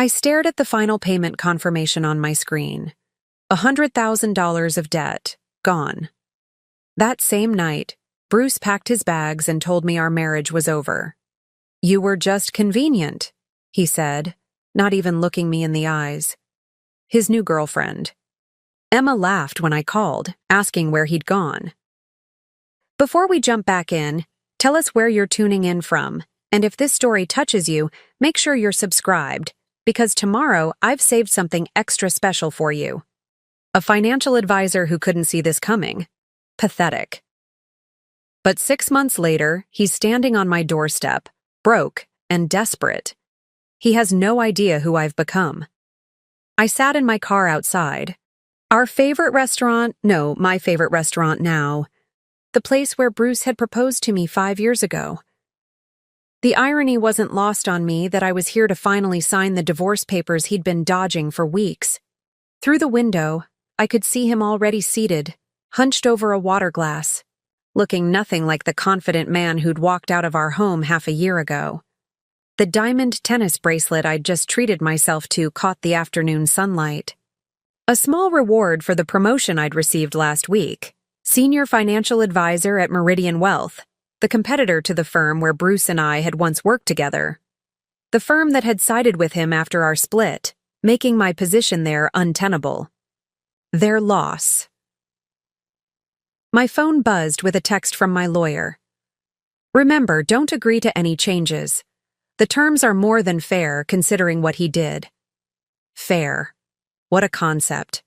I stared at the final payment confirmation on my screen. $100,000 of debt, gone. That same night, Bruce packed his bags and told me our marriage was over. "You were just convenient," he said, not even looking me in the eyes. His new girlfriend. Emma laughed when I called, asking where he'd gone. Before we jump back in, tell us where you're tuning in from, and if this story touches you, make sure you're subscribed, because tomorrow I've saved something extra special for you. A financial advisor who couldn't see this coming. Pathetic. But 6 months later, he's standing on my doorstep, broke and desperate. He has no idea who I've become. I sat in my car outside. My favorite restaurant now. The place where Bruce had proposed to me 5 years ago. The irony wasn't lost on me that I was here to finally sign the divorce papers he'd been dodging for weeks. Through the window, I could see him already seated, hunched over a water glass, looking nothing like the confident man who'd walked out of our home half a year ago. The diamond tennis bracelet I'd just treated myself to caught the afternoon sunlight. A small reward for the promotion I'd received last week. Senior financial advisor at Meridian Wealth, the competitor to the firm where Bruce and I had once worked together. The firm that had sided with him after our split, making my position there untenable. Their loss. My phone buzzed with a text from my lawyer. "Remember, don't agree to any changes. The terms are more than fair considering what he did." Fair. What a concept.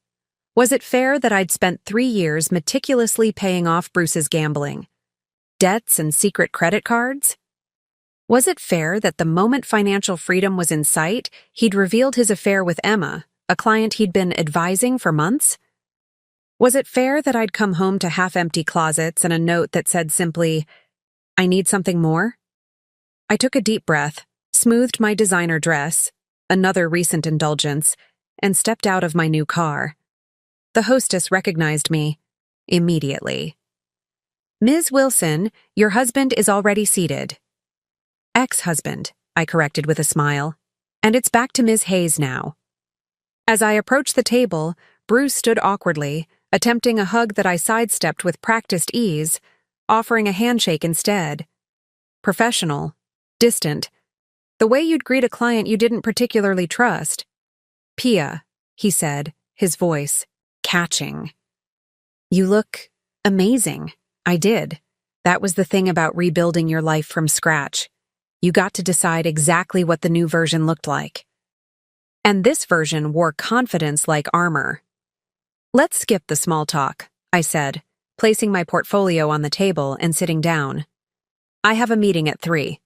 Was it fair that I'd spent 3 years meticulously paying off Bruce's gambling, debts and secret credit cards? Was it fair that the moment financial freedom was in sight, he'd revealed his affair with Emma, a client he'd been advising for months? Was it fair that I'd come home to half-empty closets and a note that said simply, "I need something more"? I took a deep breath, smoothed my designer dress, another recent indulgence, and stepped out of my new car. The hostess recognized me immediately. "Ms. Wilson, your husband is already seated." "Ex-husband," I corrected with a smile. "And it's back to Ms. Hayes now." As I approached the table, Bruce stood awkwardly, attempting a hug that I sidestepped with practiced ease, offering a handshake instead. Professional, distant, the way you'd greet a client you didn't particularly trust. "Pia," he said, his voice catching. "You look amazing." I did. That was the thing about rebuilding your life from scratch. You got to decide exactly what the new version looked like. And this version wore confidence like armor. "Let's skip the small talk," I said, placing my portfolio on the table and sitting down. "I have a meeting at 3.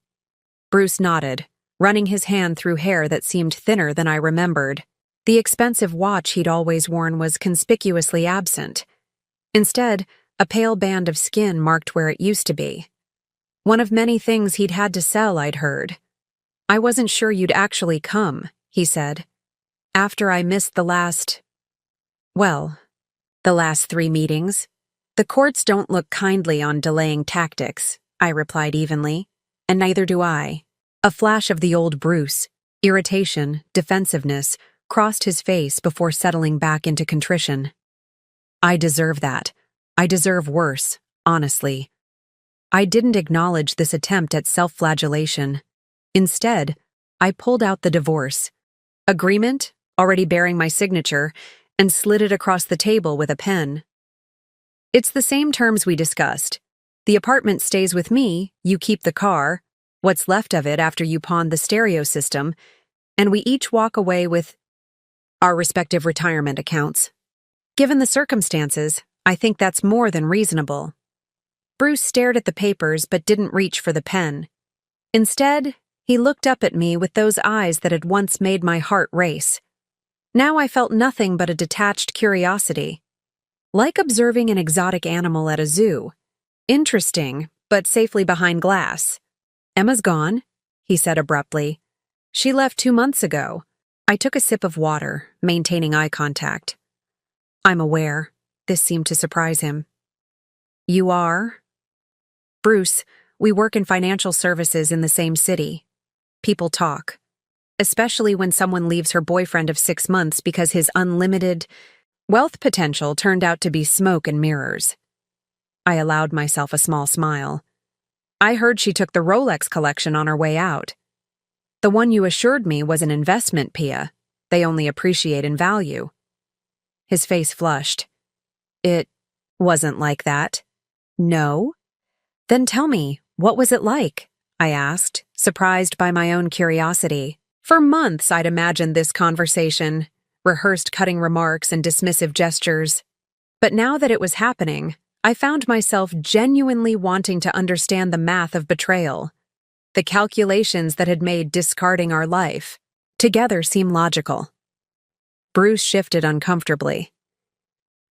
Bruce nodded, running his hand through hair that seemed thinner than I remembered. The expensive watch he'd always worn was conspicuously absent. Instead, a pale band of skin marked where it used to be. One of many things he'd had to sell, I'd heard. "I wasn't sure you'd actually come," he said. "After I missed the last 3 meetings. The courts don't look kindly on delaying tactics," I replied evenly. "And neither do I." A flash of the old Bruce, irritation, defensiveness, crossed his face before settling back into contrition. "I deserve that. I deserve worse, honestly." I didn't acknowledge this attempt at self-flagellation. Instead, I pulled out the divorce agreement, already bearing my signature, and slid it across the table with a pen. "It's the same terms we discussed. The apartment stays with me, you keep the car, what's left of it after you pawn the stereo system, and we each walk away with our respective retirement accounts. Given the circumstances, I think that's more than reasonable." Bruce stared at the papers but didn't reach for the pen. Instead, he looked up at me with those eyes that had once made my heart race. Now I felt nothing but a detached curiosity. Like observing an exotic animal at a zoo. Interesting, but safely behind glass. "Emma's gone," he said abruptly. "She left 2 months ago." I took a sip of water, maintaining eye contact. "I'm aware." This seemed to surprise him. "You are?" "Bruce, we work in financial services in the same city. People talk. especially when someone leaves her boyfriend of 6 months because his unlimited wealth potential turned out to be smoke and mirrors. I allowed myself a small smile. I heard she took the Rolex collection on her way out. The one you assured me was an investment, Pia. They only appreciate in value. His face flushed. It wasn't like that. No? Then tell me, what was it like? I asked, surprised by my own curiosity. For months I'd imagined this conversation, rehearsed cutting remarks and dismissive gestures. But now that it was happening, I found myself genuinely wanting to understand the math of betrayal. The calculations that had made discarding our life together seem logical. Bruce shifted uncomfortably.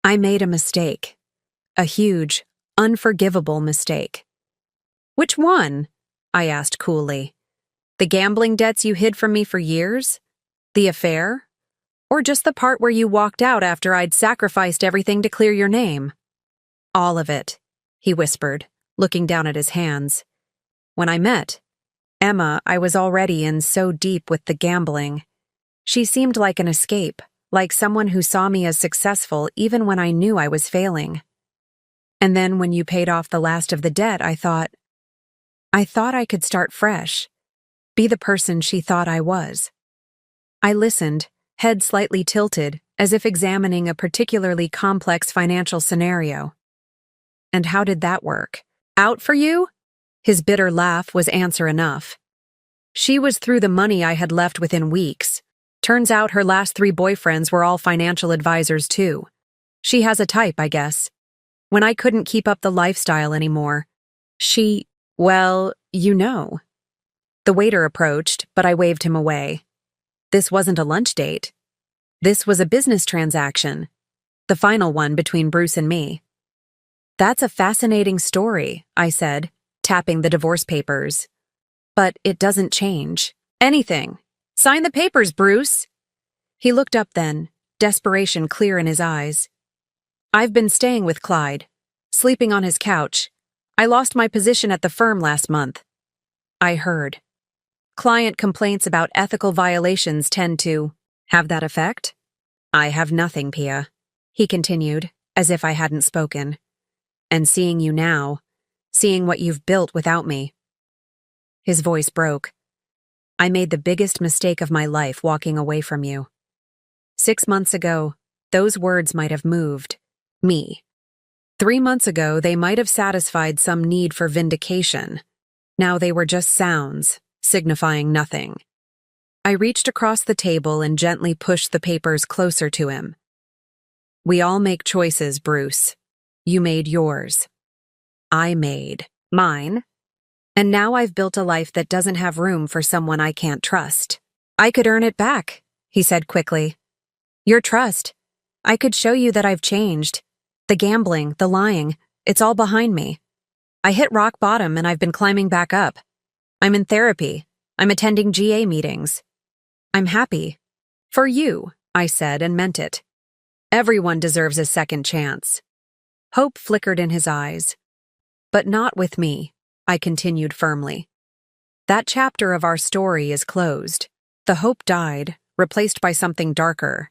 I made a mistake. A huge, unforgivable mistake. Which one? I asked coolly. The gambling debts you hid from me for years? The affair? Or just the part where you walked out after I'd sacrificed everything to clear your name? All of it, he whispered, looking down at his hands. When I met Emma, I was already in so deep with the gambling. She seemed like an escape, like someone who saw me as successful even when I knew I was failing. And then when you paid off the last of the debt, I thought I could start fresh, be the person she thought I was. I listened, head slightly tilted, as if examining a particularly complex financial scenario. And how did that work? Out for you? His bitter laugh was answer enough. She was through the money I had left within weeks. Turns out her last 3 boyfriends were all financial advisors too. She has a type, I guess. When I couldn't keep up the lifestyle anymore, well, you know. The waiter approached, but I waved him away. This wasn't a lunch date. This was a business transaction. The final one between Bruce and me. That's a fascinating story, I said, tapping the divorce papers. But it doesn't change anything. Sign the papers, Bruce. He looked up then, desperation clear in his eyes. I've been staying with Clyde, sleeping on his couch. I lost my position at the firm last month. I heard. Client complaints about ethical violations tend to have that effect? I have nothing, Pia, he continued, as if I hadn't spoken. And seeing you now, seeing what you've built without me. His voice broke. I made the biggest mistake of my life walking away from you. 6 months ago, those words might have moved me. 3 months ago, they might have satisfied some need for vindication. Now they were just sounds, signifying nothing. I reached across the table and gently pushed the papers closer to him. We all make choices, Bruce. You made yours. I made mine. And now I've built a life that doesn't have room for someone I can't trust. I could earn it back, he said quickly. Your trust. I could show you that I've changed. The gambling, the lying, it's all behind me. I hit rock bottom and I've been climbing back up. I'm in therapy. I'm attending GA meetings. I'm happy. For you, I said and meant it. Everyone deserves a second chance. Hope flickered in his eyes. But not with me, I continued firmly. That chapter of our story is closed. The hope died, replaced by something darker.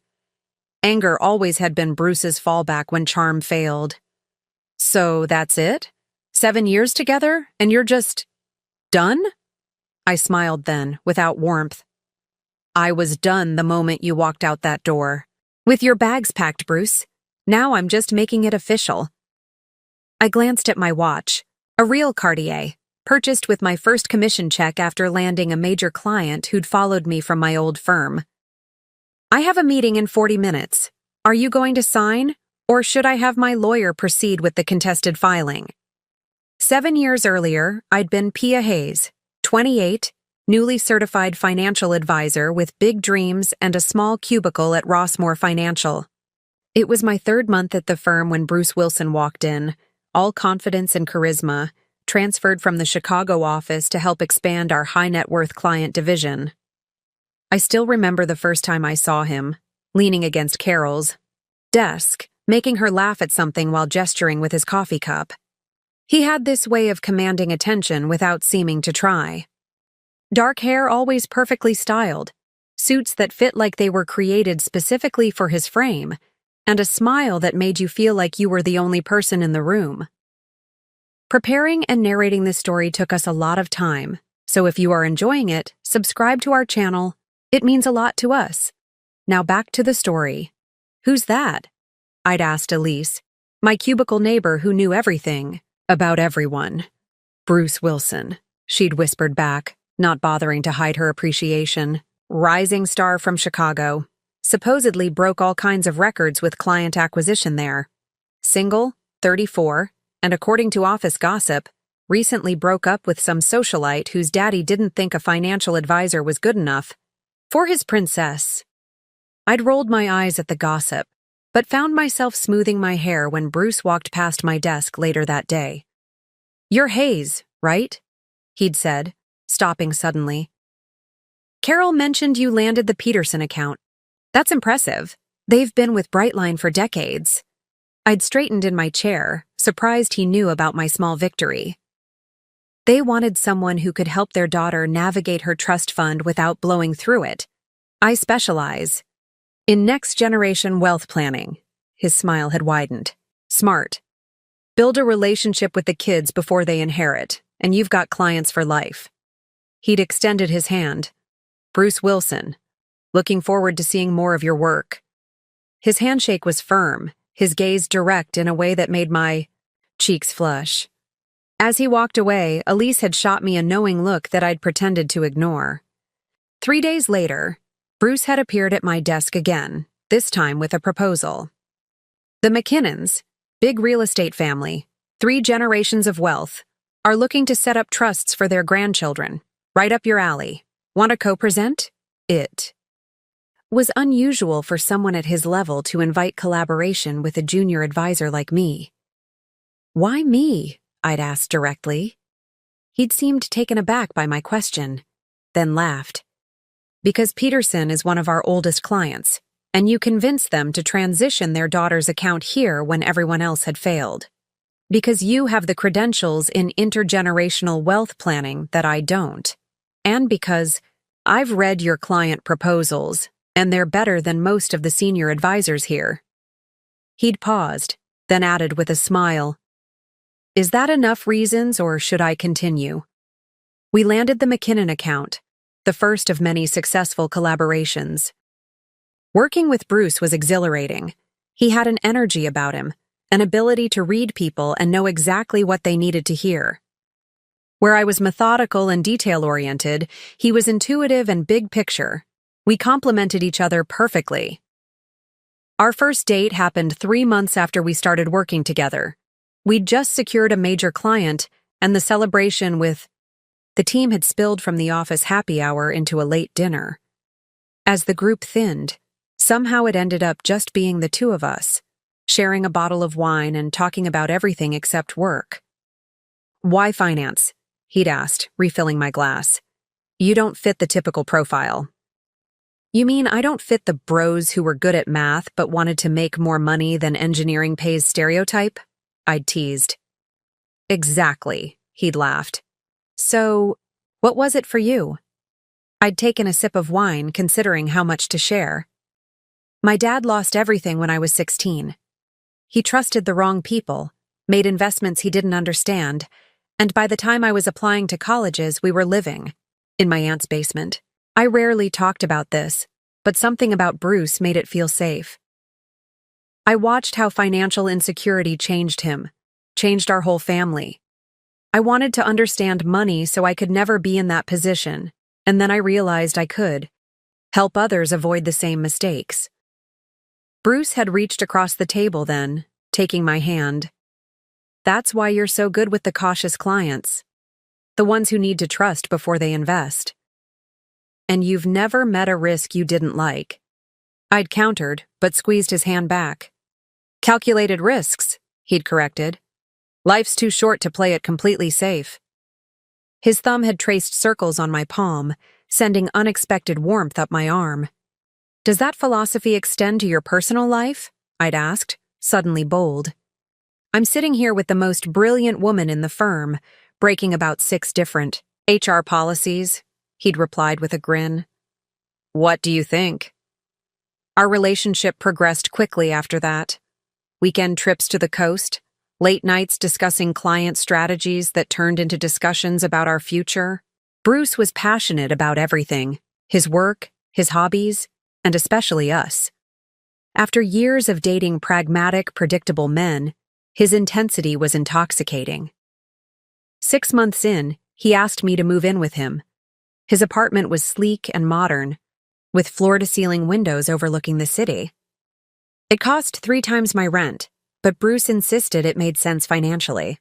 Anger always had been Bruce's fallback when charm failed. So that's it? 7 years together, and you're just done? I smiled then, without warmth. I was done the moment you walked out that door. With your bags packed, Bruce. Now I'm just making it official. I glanced at my watch, a real Cartier, purchased with my first commission check after landing a major client who'd followed me from my old firm. I have a meeting in 40 minutes. Are you going to sign, or should I have my lawyer proceed with the contested filing? 7 years earlier, I'd been Pia Hayes, 28, newly certified financial advisor with big dreams and a small cubicle at Rossmore Financial. It was my 3rd month at the firm when Bruce Wilson walked in, all confidence and charisma, transferred from the Chicago office to help expand our high-net-worth client division. I still remember the first time I saw him, leaning against Carol's desk, making her laugh at something while gesturing with his coffee cup. He had this way of commanding attention without seeming to try. Dark hair always perfectly styled, suits that fit like they were created specifically for his frame, and a smile that made you feel like you were the only person in the room. Preparing and narrating this story took us a lot of time, so if you are enjoying it, subscribe to our channel. It means a lot to us. Now back to the story. "Who's that?" I'd asked Elise, my cubicle neighbor who knew everything about everyone. "Bruce Wilson," she'd whispered back, not bothering to hide her appreciation. "Rising star from Chicago. Supposedly broke all kinds of records with client acquisition there. Single, 34, and according to office gossip, recently broke up with some socialite whose daddy didn't think a financial advisor was good enough for his princess." I'd rolled my eyes at the gossip, but found myself smoothing my hair when Bruce walked past my desk later that day. "You're Hayes, right?" he'd said, stopping suddenly. "Carol mentioned you landed the Peterson account. That's impressive. They've been with Brightline for decades." I'd straightened in my chair, surprised he knew about my small victory. "They wanted someone who could help their daughter navigate her trust fund without blowing through it. I specialize in next-generation wealth planning." His smile had widened. "Smart. Build a relationship with the kids before they inherit, and you've got clients for life." He'd extended his hand. "Bruce Wilson. Looking forward to seeing more of your work." His handshake was firm, his gaze direct in a way that made my cheeks flush. As he walked away, Elise had shot me a knowing look that I'd pretended to ignore. 3 days later, Bruce had appeared at my desk again, this time with a proposal. "The McKinnons, big real estate family, 3 generations of wealth, are looking to set up trusts for their grandchildren. Right up your alley. Want to co-present?" It was unusual for someone at his level to invite collaboration with a junior advisor like me. "Why me?" I'd asked directly. He'd seemed taken aback by my question, then laughed. "Because Peterson is one of our oldest clients, and you convinced them to transition their daughter's account here when everyone else had failed. Because you have the credentials in intergenerational wealth planning that I don't. And because I've read your client proposals, and they're better than most of the senior advisors here." He'd paused, then added with a smile, "Is that enough reasons, or should I continue?" We landed the McKinnon account, the first of many successful collaborations. Working with Bruce was exhilarating. He had an energy about him, an ability to read people and know exactly what they needed to hear. Where I was methodical and detail-oriented, he was intuitive and big picture. We complemented each other perfectly. Our first date happened 3 months after we started working together. We'd just secured a major client, and the celebration with the team had spilled from the office happy hour into a late dinner. As the group thinned, somehow it ended up just being the 2 of us, sharing a bottle of wine and talking about everything except work. "Why finance?" he'd asked, refilling my glass. "You don't fit the typical profile." "You mean I don't fit the bros who were good at math but wanted to make more money than engineering pays stereotype?" I'd teased. "Exactly," he'd laughed. "So, what was it for you?" I'd taken a sip of wine, considering how much to share. "My dad lost everything when I was 16. He trusted the wrong people, made investments he didn't understand, and by the time I was applying to colleges, we were living in my aunt's basement. I rarely talked about this, but something about Bruce made it feel safe. I watched how financial insecurity changed him, changed our whole family. I wanted to understand money so I could never be in that position, and then I realized I could help others avoid the same mistakes." Bruce had reached across the table then, taking my hand. "That's why you're so good with the cautious clients, the ones who need to trust before they invest. And you've never met a risk you didn't like." I'd countered, but squeezed his hand back. "Calculated risks," he'd corrected. "Life's too short to play it completely safe." His thumb had traced circles on my palm, sending unexpected warmth up my arm. "Does that philosophy extend to your personal life?" I'd asked, suddenly bold. "I'm sitting here with the most brilliant woman in the firm, breaking about 6 different HR policies," he'd replied with a grin. What do you think? Our relationship progressed quickly after that. Weekend trips to the coast, late nights discussing client strategies that turned into discussions about our future. Bruce was passionate about everything: his work, his hobbies, and especially us. After years of dating pragmatic, predictable men, his intensity was intoxicating. 6 months in, he asked me to move in with him. His apartment was sleek and modern, with floor-to-ceiling windows overlooking the city. It cost 3 times my rent, but Bruce insisted it made sense financially.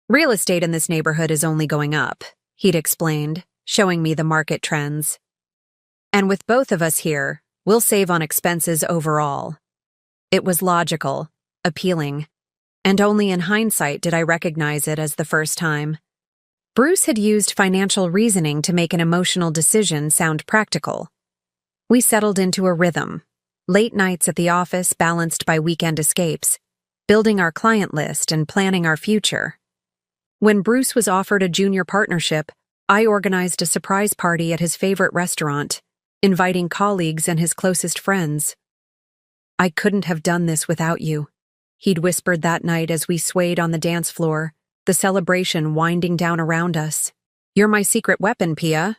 Real estate in this neighborhood is only going up, he'd explained, showing me the market trends. And with both of us here, we'll save on expenses overall. It was logical, appealing, and only in hindsight did I recognize it as the first time. Bruce had used financial reasoning to make an emotional decision sound practical. We settled into a rhythm, late nights at the office balanced by weekend escapes, building our client list and planning our future. When Bruce was offered a junior partnership, I organized a surprise party at his favorite restaurant, inviting colleagues and his closest friends. "I couldn't have done this without you," he'd whispered that night as we swayed on the dance floor, the celebration winding down around us. "You're my secret weapon, Pia."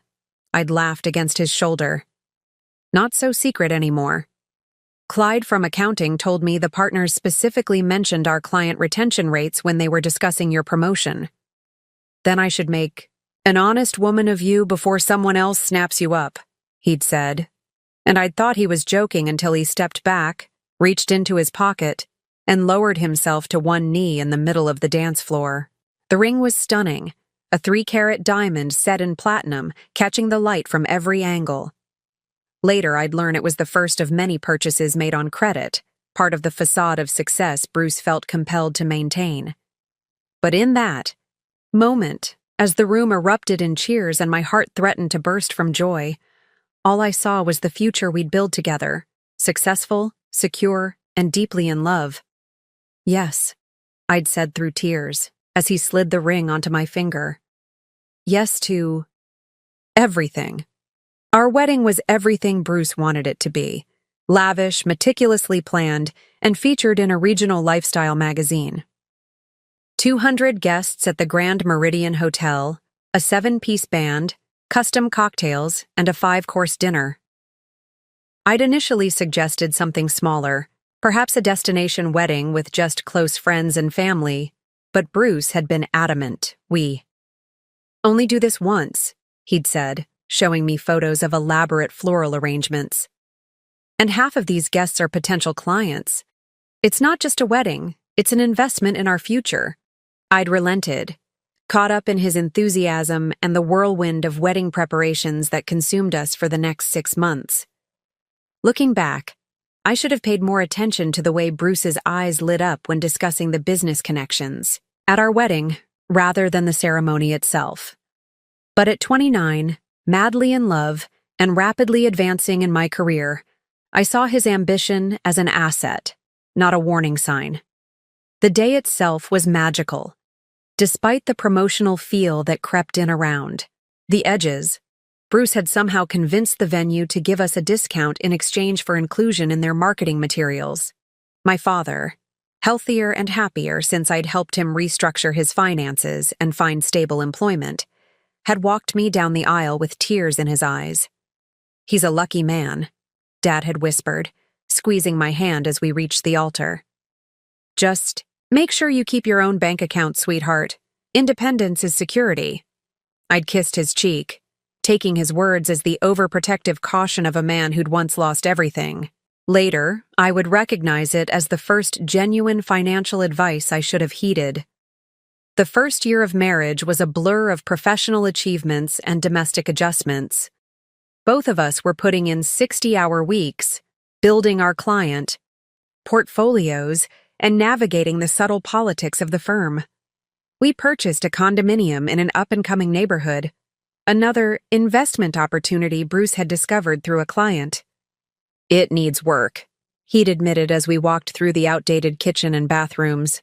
I'd laughed against his shoulder. "Not so secret anymore." Clyde from accounting told me the partners specifically mentioned our client retention rates when they were discussing your promotion. "Then I should make an honest woman of you before someone else snaps you up," he'd said. And I'd thought he was joking until he stepped back, reached into his pocket, and lowered himself to one knee in the middle of the dance floor. The ring was stunning, a 3-carat diamond set in platinum, catching the light from every angle. Later, I'd learn it was the first of many purchases made on credit, part of the facade of success Bruce felt compelled to maintain. But in that moment, as the room erupted in cheers and my heart threatened to burst from joy, all I saw was the future we'd build together, successful, secure, and deeply in love. "Yes," I'd said through tears, as he slid the ring onto my finger. "Yes to everything." Our wedding was everything Bruce wanted it to be: lavish, meticulously planned, and featured in a regional lifestyle magazine. 200 guests at the Grand Meridian Hotel, a 7-piece band, custom cocktails, and a 5-course dinner. I'd initially suggested something smaller, perhaps a destination wedding with just close friends and family, but Bruce had been adamant. "We only do this once," he'd said, showing me photos of elaborate floral arrangements. "And half of these guests are potential clients. It's not just a wedding, it's an investment in our future." I'd relented, caught up in his enthusiasm and the whirlwind of wedding preparations that consumed us for the next 6 months. Looking back, I should have paid more attention to the way Bruce's eyes lit up when discussing the business connections at our wedding, rather than the ceremony itself. But at 29, madly in love and rapidly advancing in my career, I saw his ambition as an asset, not a warning sign. The day itself was magical. Despite the promotional feel that crept in around the edges, Bruce had somehow convinced the venue to give us a discount in exchange for inclusion in their marketing materials. My father, healthier and happier since I'd helped him restructure his finances and find stable employment, had walked me down the aisle with tears in his eyes. "He's a lucky man," Dad had whispered, squeezing my hand as we reached the altar. "Just make sure you keep your own bank account, sweetheart. Independence is security." I'd kissed his cheek, taking his words as the overprotective caution of a man who'd once lost everything. Later, I would recognize it as the first genuine financial advice I should have heeded. The first year of marriage was a blur of professional achievements and domestic adjustments. Both of us were putting in 60-hour weeks, building our client portfolios, and navigating the subtle politics of the firm. We purchased a condominium in an up-and-coming neighborhood, another investment opportunity Bruce had discovered through a client. "It needs work," he'd admitted as we walked through the outdated kitchen and bathrooms.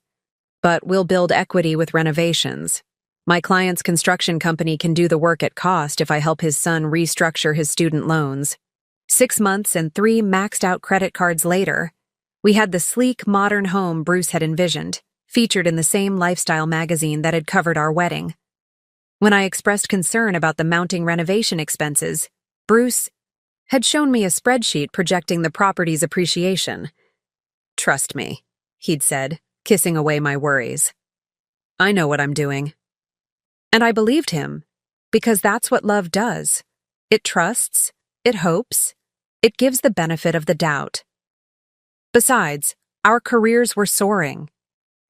"But we'll build equity with renovations. My client's construction company can do the work at cost if I help his son restructure his student loans." 6 months and 3 maxed-out credit cards later, we had the sleek, modern home Bruce had envisioned, featured in the same lifestyle magazine that had covered our wedding. When I expressed concern about the mounting renovation expenses, Bruce had shown me a spreadsheet projecting the property's appreciation. "Trust me," he'd said, kissing away my worries. "I know what I'm doing." And I believed him, because that's what love does. It trusts, it hopes, it gives the benefit of the doubt. Besides, our careers were soaring.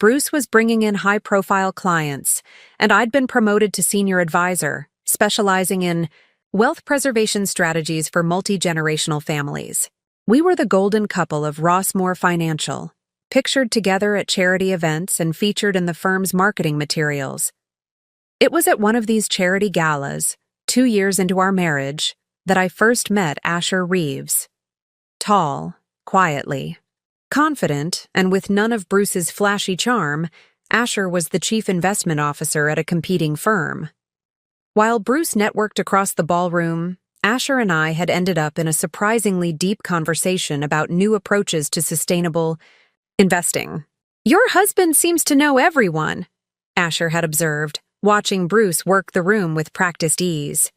Bruce was bringing in high-profile clients, and I'd been promoted to senior advisor, specializing in wealth preservation strategies for multi-generational families. We were the golden couple of Rossmore Financial, pictured together at charity events and featured in the firm's marketing materials. It was at one of these charity galas, 2 years into our marriage, that I first met Asher Reeves. Tall, quietly, confident, and with none of Bruce's flashy charm, Asher was the chief investment officer at a competing firm. While Bruce networked across the ballroom, Asher and I had ended up in a surprisingly deep conversation about new approaches to sustainable investing. "Your husband seems to know everyone," Asher had observed, watching Bruce work the room with practiced ease.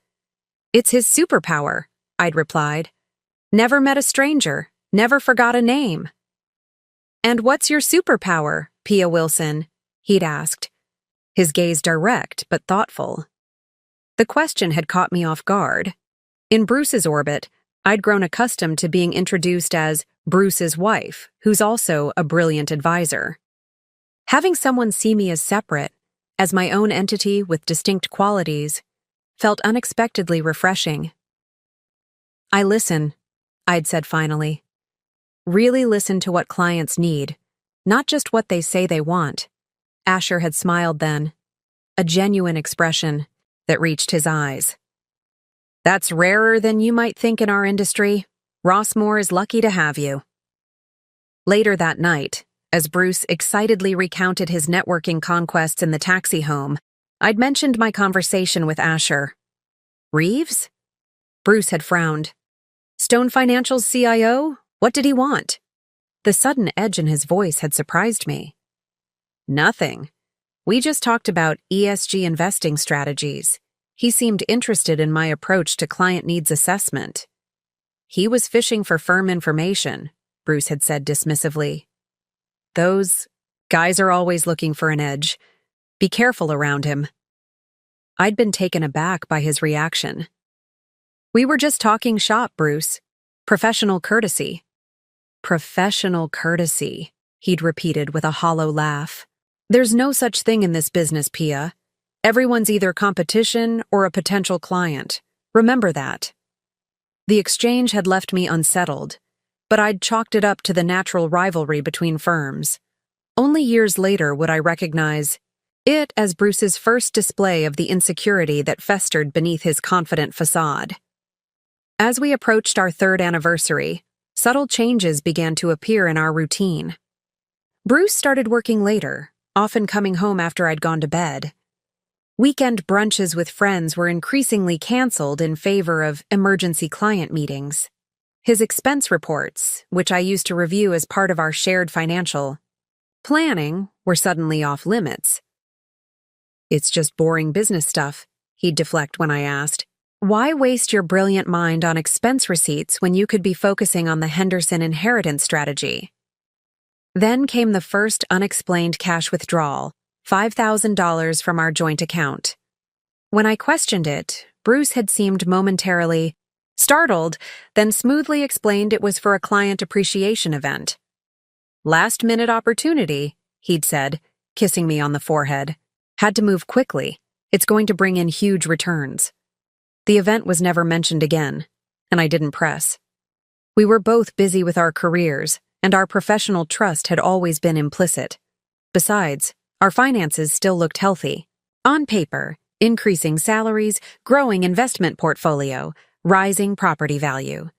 "It's his superpower," I'd replied. "Never met a stranger, never forgot a name." "And what's your superpower, Pia Wilson?" he'd asked, his gaze direct but thoughtful. The question had caught me off guard. In Bruce's orbit, I'd grown accustomed to being introduced as Bruce's wife, who's also a brilliant advisor. Having someone see me as separate, as my own entity with distinct qualities, felt unexpectedly refreshing. "I listen," I'd said finally. "Really listen to what clients need, not just what they say they want." Asher had smiled then, a genuine expression that reached his eyes. "That's rarer than you might think in our industry. Rossmore is lucky to have you." Later that night, as Bruce excitedly recounted his networking conquests in the taxi home, I'd mentioned my conversation with Asher. "Reeves?" Bruce had frowned. "Stone Financial's CIO? What did he want?" The sudden edge in his voice had surprised me. "Nothing. We just talked about ESG investing strategies. He seemed interested in my approach to client needs assessment." "He was fishing for firm information," Bruce had said dismissively. "Those guys are always looking for an edge. Be careful around him." I'd been taken aback by his reaction. "We were just talking shop, Bruce. Professional courtesy." "Professional courtesy," he'd repeated with a hollow laugh. "There's no such thing in this business, Pia. Everyone's either competition or a potential client. Remember that." The exchange had left me unsettled, but I'd chalked it up to the natural rivalry between firms. Only years later would I recognize it as Bruce's first display of the insecurity that festered beneath his confident facade. As we approached our 3rd anniversary, subtle changes began to appear in our routine. Bruce started working later, often coming home after I'd gone to bed. Weekend brunches with friends were increasingly canceled in favor of emergency client meetings. His expense reports, which I used to review as part of our shared financial planning, were suddenly off limits. "It's just boring business stuff," he'd deflect when I asked. "Why waste your brilliant mind on expense receipts when you could be focusing on the Henderson inheritance strategy?" Then came the first unexplained cash withdrawal, $5,000 from our joint account. When I questioned it, Bruce had seemed momentarily startled, then smoothly explained it was for a client appreciation event. "Last-minute opportunity," he'd said, kissing me on the forehead. "Had to move quickly. It's going to bring in huge returns." The event was never mentioned again, and I didn't press. We were both busy with our careers, and our professional trust had always been implicit. Besides, our finances still looked healthy. On paper, increasing salaries, growing investment portfolio, rising property value.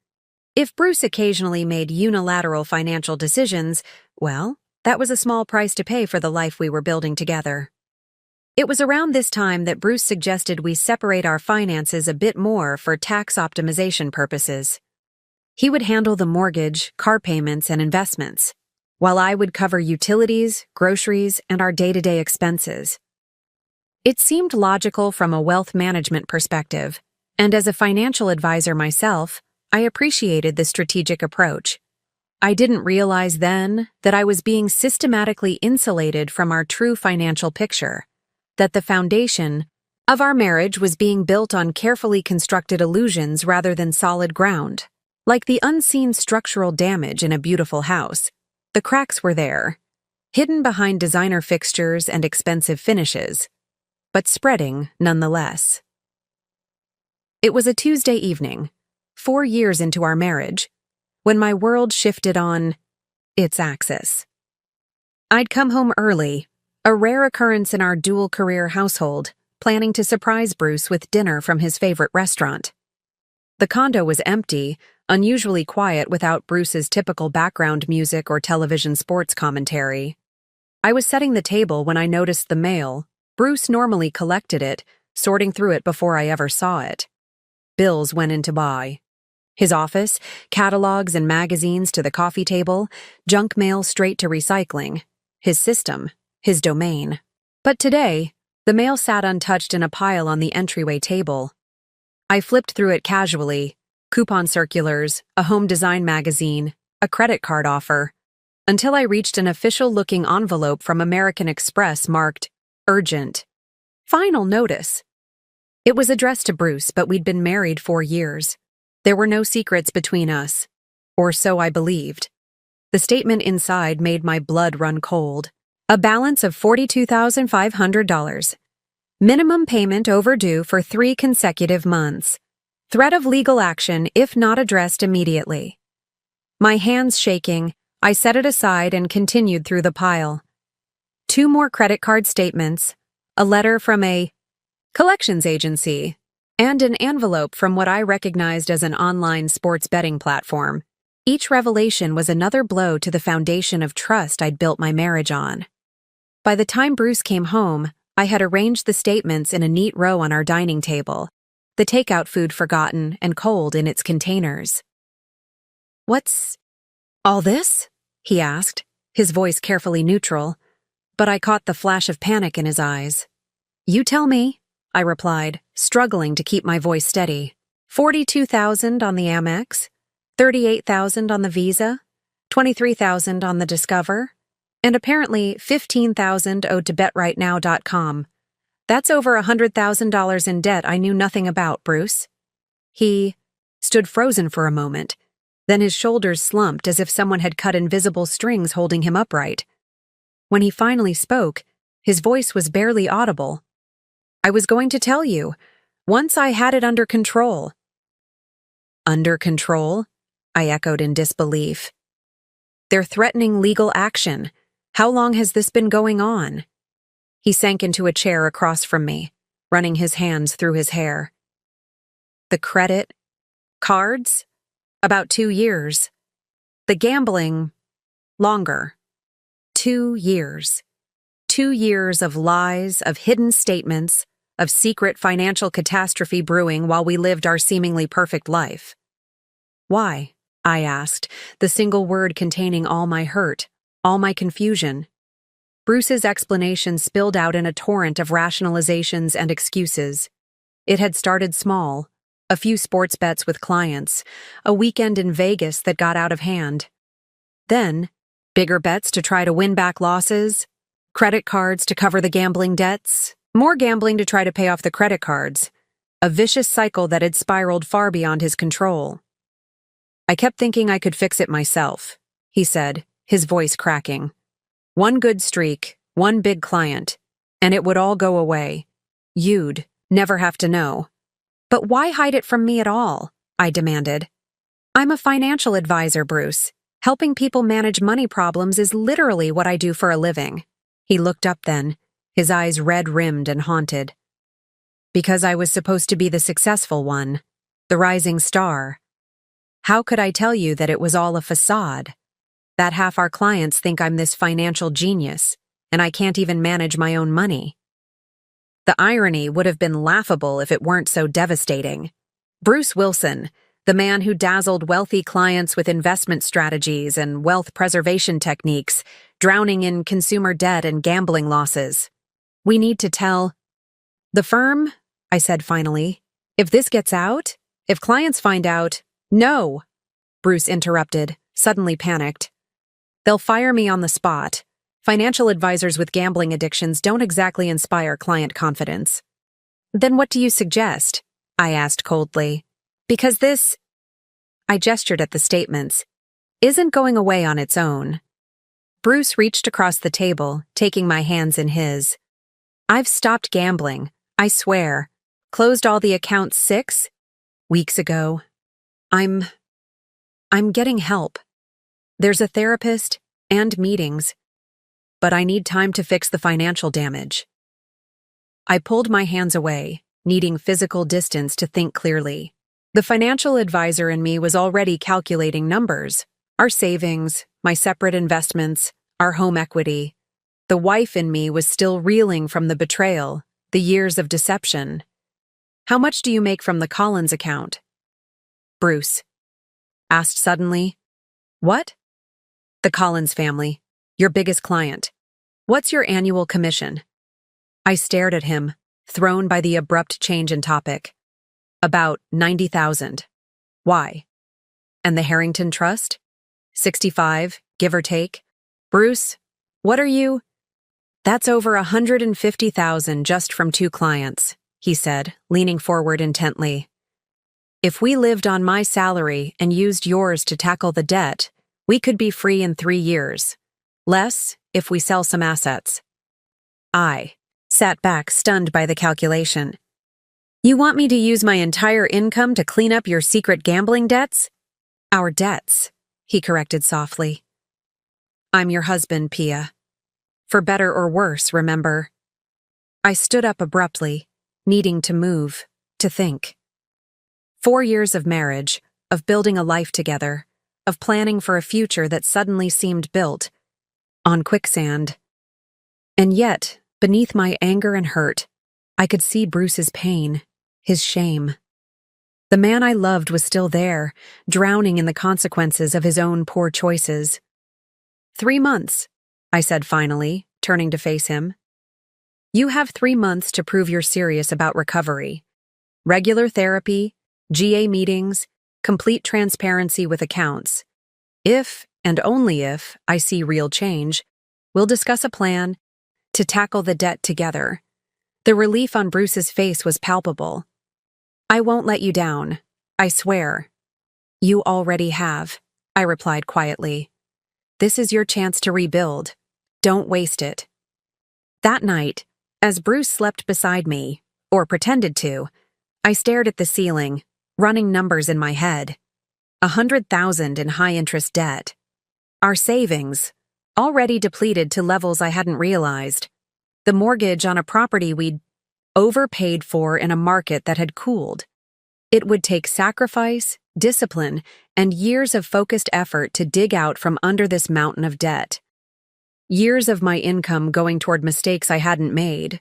If Bruce occasionally made unilateral financial decisions, well, that was a small price to pay for the life we were building together. It was around this time that Bruce suggested we separate our finances a bit more for tax optimization purposes. He would handle the mortgage, car payments, and investments, while I would cover utilities, groceries, and our day-to-day expenses. It seemed logical from a wealth management perspective, and as a financial advisor myself, I appreciated the strategic approach. I didn't realize then that I was being systematically insulated from our true financial picture, that the foundation of our marriage was being built on carefully constructed illusions rather than solid ground. Like the unseen structural damage in a beautiful house, the cracks were there, hidden behind designer fixtures and expensive finishes, but spreading nonetheless. It was a Tuesday evening, 4 years into our marriage, when my world shifted on its axis. I'd come home early, a rare occurrence in our dual-career household, planning to surprise Bruce with dinner from his favorite restaurant. The condo was empty, unusually quiet without Bruce's typical background music or television sports commentary. I was setting the table when I noticed the mail. Bruce normally collected it, sorting through it before I ever saw it. Bills went in to buy. His office, catalogs and magazines to the coffee table, junk mail straight to recycling. His system, his domain. But today, the mail sat untouched in a pile on the entryway table. I flipped through it casually, coupon circulars, a home design magazine, a credit card offer, until I reached an official-looking envelope from American Express marked Urgent. Final notice. It was addressed to Bruce, but we'd been married 4 years. There were no secrets between us, or so I believed. The statement inside made my blood run cold. A balance of $42,500. Minimum payment overdue for 3 consecutive months. Threat of legal action if not addressed immediately. My hands shaking, I set it aside and continued through the pile. 2 more credit card statements, a letter from a collections agency, and an envelope from what I recognized as an online sports betting platform. Each revelation was another blow to the foundation of trust I'd built my marriage on. By the time Bruce came home, I had arranged the statements in a neat row on our dining table, the takeout food forgotten and cold in its containers. "What's all this?" he asked, his voice carefully neutral, but I caught the flash of panic in his eyes. "You tell me," I replied, struggling to keep my voice steady. $42,000 on the Amex, $38,000 on the Visa, $23,000 on the Discover, and apparently $15,000 owed to BetRightNow.com. That's over $100,000 in debt I knew nothing about, Bruce. He stood frozen for a moment. Then his shoulders slumped as if someone had cut invisible strings holding him upright. When he finally spoke, his voice was barely audible. "I was going to tell you, once I had it under control." "Under control?" I echoed in disbelief. "They're threatening legal action. How long has this been going on?" He sank into a chair across from me, running his hands through his hair. "The credit cards? About 2 years. The gambling? Longer. 2 years. 2 years of lies, of hidden statements, of secret financial catastrophe brewing while we lived our seemingly perfect life." "Why?" I asked, the single word containing all my hurt, all my confusion. Bruce's explanation spilled out in a torrent of rationalizations and excuses. It had started small, a few sports bets with clients, a weekend in Vegas that got out of hand. Then, bigger bets to try to win back losses, credit cards to cover the gambling debts, more gambling to try to pay off the credit cards, a vicious cycle that had spiraled far beyond his control. "I kept thinking I could fix it myself," he said, his voice cracking. "One good streak, one big client, and it would all go away. You'd never have to know." "But why hide it from me at all?" I demanded. "I'm a financial advisor, Bruce. Helping people manage money problems is literally what I do for a living." He looked up then, his eyes red-rimmed and haunted. "Because I was supposed to be the successful one, the rising star. How could I tell you that it was all a facade? That half our clients think I'm this financial genius, and I can't even manage my own money." The irony would have been laughable if it weren't so devastating. Bruce Wilson, the man who dazzled wealthy clients with investment strategies and wealth preservation techniques, drowning in consumer debt and gambling losses. We need to tell the firm, I said finally. If this gets out, if clients find out, no, Bruce interrupted, suddenly panicked. They'll fire me on the spot. Financial advisors with gambling addictions don't exactly inspire client confidence. Then what do you suggest? I asked coldly. Because this, I gestured at the statements, isn't going away on its own. Bruce reached across the table, taking my hands in his. I've stopped gambling, I swear. Closed all the accounts 6 weeks ago. I'm getting help. There's a therapist and meetings, but I need time to fix the financial damage. I pulled my hands away, needing physical distance to think clearly. The financial advisor in me was already calculating numbers, our savings, my separate investments, our home equity. The wife in me was still reeling from the betrayal, the years of deception. How much do you make from the Collins account? Bruce asked suddenly. What? The Collins family, your biggest client. What's your annual commission? I stared at him, thrown by the abrupt change in topic. About 90,000. Why? And the Harrington Trust? 65, give or take. Bruce, what are you? That's over 150,000 just from 2 clients, he said, leaning forward intently. If we lived on my salary and used yours to tackle the debt, we could be free in 3 years. Less if we sell some assets. I sat back, stunned by the calculation. You want me to use my entire income to clean up your secret gambling debts? Our debts, he corrected softly. I'm your husband, Pia. For better or worse, remember. I stood up abruptly, needing to move, to think. 4 years of marriage, of building a life together, of planning for a future that suddenly seemed built on quicksand. And yet, beneath my anger and hurt, I could see Bruce's pain, his shame. The man I loved was still there, drowning in the consequences of his own poor choices. 3 months, I said finally, turning to face him. You have 3 months to prove you're serious about recovery. Regular therapy, GA meetings, complete transparency with accounts. If, and only if, I see real change, we'll discuss a plan to tackle the debt together. The relief on Bruce's face was palpable. I won't let you down, I swear. You already have, I replied quietly. This is your chance to rebuild. Don't waste it. That night, as Bruce slept beside me, or pretended to, I stared at the ceiling, running numbers in my head. 100,000 in high-interest debt. Our savings, already depleted to levels I hadn't realized. The mortgage on a property we'd overpaid for in a market that had cooled. It would take sacrifice, discipline, and years of focused effort to dig out from under this mountain of debt. Years of my income going toward mistakes I hadn't made.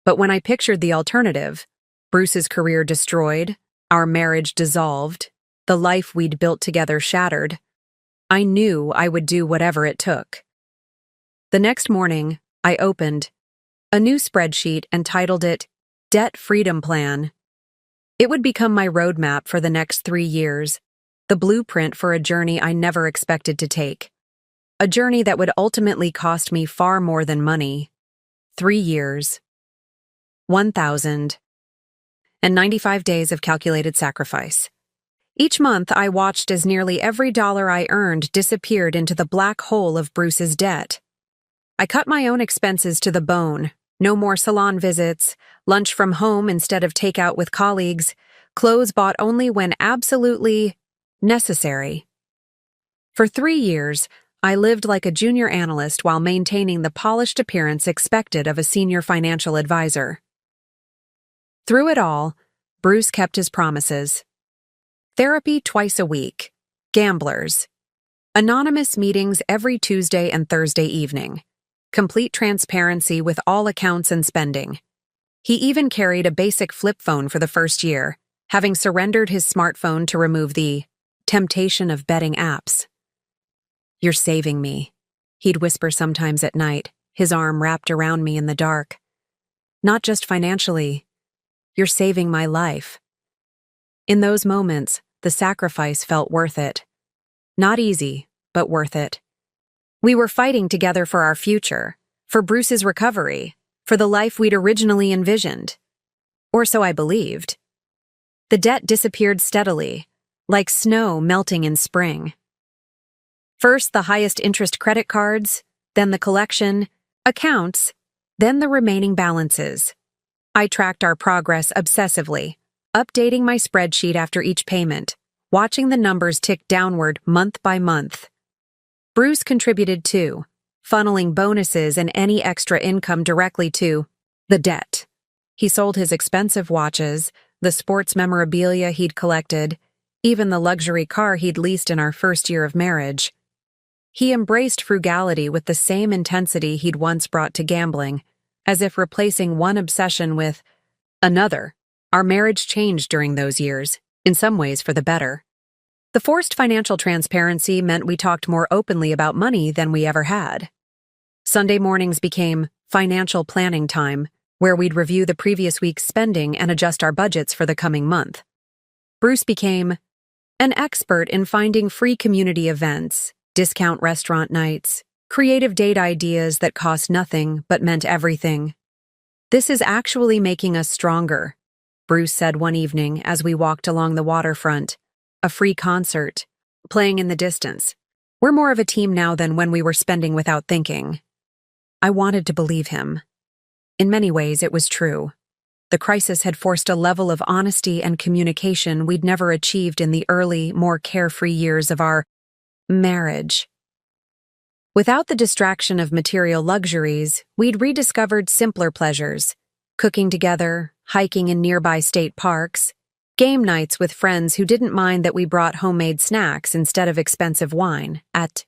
But when I pictured the alternative, Bruce's career destroyed, our marriage dissolved, the life we'd built together shattered, I knew I would do whatever it took. The next morning, I opened a new spreadsheet and titled it Debt Freedom Plan. It would become my roadmap for the next 3 years, the blueprint for a journey I never expected to take. A journey that would ultimately cost me far more than money. 3 years. 1,095 days of calculated sacrifice. Each month, I watched as nearly every dollar I earned disappeared into the black hole of Bruce's debt. I cut my own expenses to the bone. No more salon visits, lunch from home instead of takeout with colleagues, clothes bought only when absolutely necessary. For 3 years, I lived like a junior analyst while maintaining the polished appearance expected of a senior financial advisor. Through it all, Bruce kept his promises. Therapy twice a week. Gamblers. Anonymous meetings every Tuesday and Thursday evening. Complete transparency with all accounts and spending. He even carried a basic flip phone for the first year, having surrendered his smartphone to remove the temptation of betting apps. "You're saving me," he'd whisper sometimes at night, his arm wrapped around me in the dark. "Not just financially. You're saving my life." In those moments, the sacrifice felt worth it. Not easy, but worth it. We were fighting together for our future, for Bruce's recovery, for the life we'd originally envisioned. Or so I believed. The debt disappeared steadily, like snow melting in spring. First the highest interest credit cards, then the collection, accounts, then the remaining balances. I tracked our progress obsessively, updating my spreadsheet after each payment, watching the numbers tick downward month by month. Bruce contributed too, funneling bonuses and any extra income directly to the debt. He sold his expensive watches, the sports memorabilia he'd collected, even the luxury car he'd leased in our first year of marriage. He embraced frugality with the same intensity he'd once brought to gambling, as if replacing one obsession with another. Our marriage changed during those years, in some ways for the better. The forced financial transparency meant we talked more openly about money than we ever had. Sunday mornings became financial planning time, where we'd review the previous week's spending and adjust our budgets for the coming month. Bruce became an expert in finding free community events, discount restaurant nights, creative date ideas that cost nothing but meant everything. "This is actually making us stronger," Bruce said one evening as we walked along the waterfront, a free concert, playing in the distance. "We're more of a team now than when we were spending without thinking." I wanted to believe him. In many ways, it was true. The crisis had forced a level of honesty and communication we'd never achieved in the early, more carefree years of our marriage. Without the distraction of material luxuries, we'd rediscovered simpler pleasures: cooking together, hiking in nearby state parks, game nights with friends who didn't mind that we brought homemade snacks instead of expensive wine. At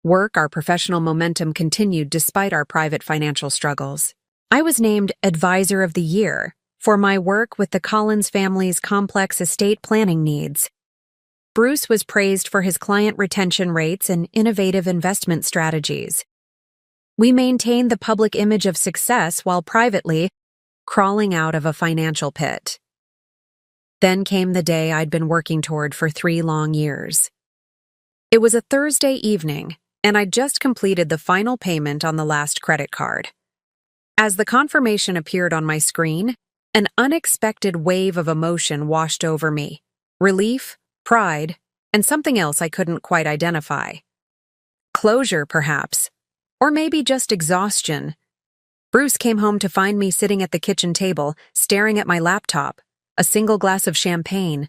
work, our professional momentum continued despite our private financial struggles. I was named Advisor of the Year for my work with the Collins family's complex estate planning needs. Bruce was praised for his client retention rates and innovative investment strategies. We maintained the public image of success while privately crawling out of a financial pit. Then came the day I'd been working toward for 3 long years. It was a Thursday evening, and I'd just completed the final payment on the last credit card. As the confirmation appeared on my screen, an unexpected wave of emotion washed over me: relief, pride, and something else I couldn't quite identify. Closure, perhaps, or maybe just exhaustion. Bruce came home to find me sitting at the kitchen table, staring at my laptop, a single glass of champagne,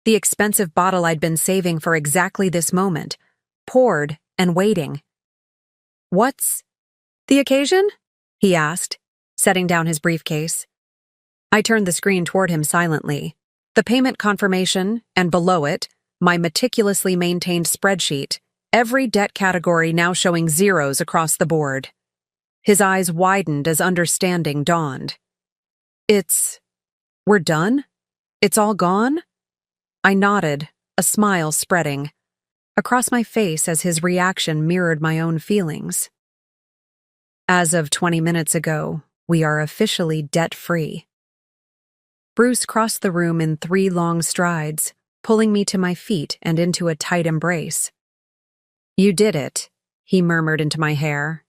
the expensive bottle I'd been saving for exactly this moment, poured and waiting. "What's the occasion?" he asked, setting down his briefcase. I turned the screen toward him silently. The payment confirmation, and below it, my meticulously maintained spreadsheet, every debt category now showing zeros across the board. His eyes widened as understanding dawned. We're done? It's all gone?" I nodded, a smile spreading across my face as his reaction mirrored my own feelings. "As of 20 minutes ago, we are officially debt-free." Bruce crossed the room in 3 long strides, pulling me to my feet and into a tight embrace. "You did it," he murmured into my hair.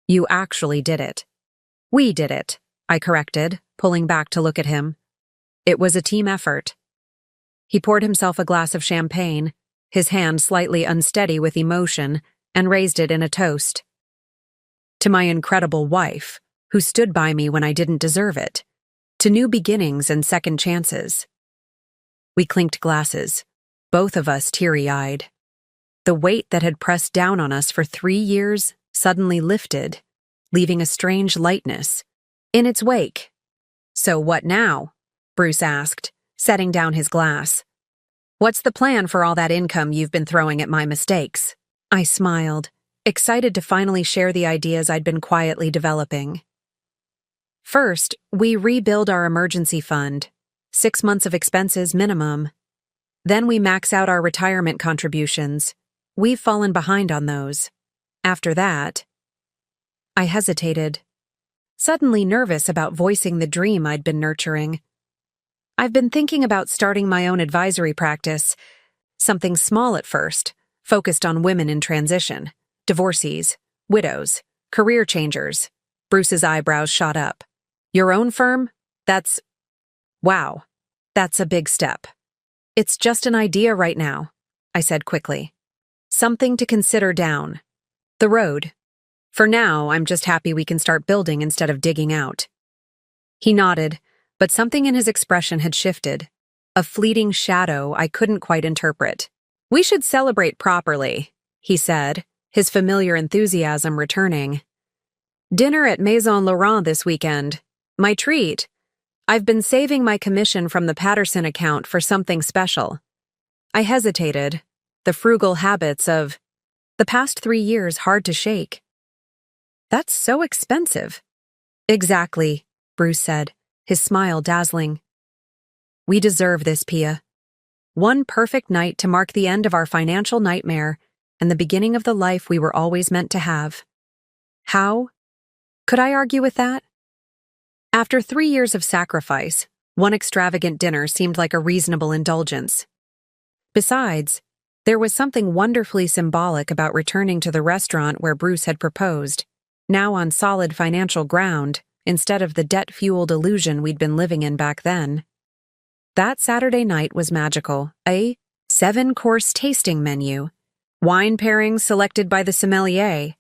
"You actually did it." "We did it," I corrected, pulling back to look at him. "It was a team effort." He poured himself a glass of champagne, his hand slightly unsteady with emotion, and raised it in a toast. "To my incredible wife, who stood by me when I didn't deserve it. To new beginnings and second chances." We clinked glasses, both of us teary-eyed. The weight that had pressed down on us for 3 years suddenly lifted, leaving a strange lightness in its wake. "So what now?" Bruce asked, setting down his glass. "What's the plan for all that income you've been throwing at my mistakes?" I smiled, excited to finally share the ideas I'd been quietly developing. "First, we rebuild our emergency fund. 6 months of expenses minimum. Then we max out our retirement contributions. We've fallen behind on those. After that, I hesitated, suddenly nervous about voicing the dream I'd been nurturing. I've been thinking about starting my own advisory practice, something small at first, focused on women in transition, divorcees, widows, career changers. Bruce's eyebrows shot up. Your own firm? Wow, that's a big step. It's just an idea right now, I said quickly. Something to consider down the road. For now, I'm just happy we can start building instead of digging out. He nodded, but something in his expression had shifted, a fleeting shadow I couldn't quite interpret. We should celebrate properly, he said, his familiar enthusiasm returning. Dinner at Maison Laurent this weekend. My treat. I've been saving my commission from the Patterson account for something special. I hesitated, the frugal habits of the past 3 years hard to shake. That's so expensive. Exactly, Bruce said, his smile dazzling. We deserve this, Pia. One perfect night to mark the end of our financial nightmare and the beginning of the life we were always meant to have. How? Could I argue with that? After 3 years of sacrifice, one extravagant dinner seemed like a reasonable indulgence. Besides, there was something wonderfully symbolic about returning to the restaurant where Bruce had proposed, now on solid financial ground, instead of the debt-fueled illusion we'd been living in back then. That Saturday night was magical. A 7-course tasting menu, wine pairings selected by the sommelier,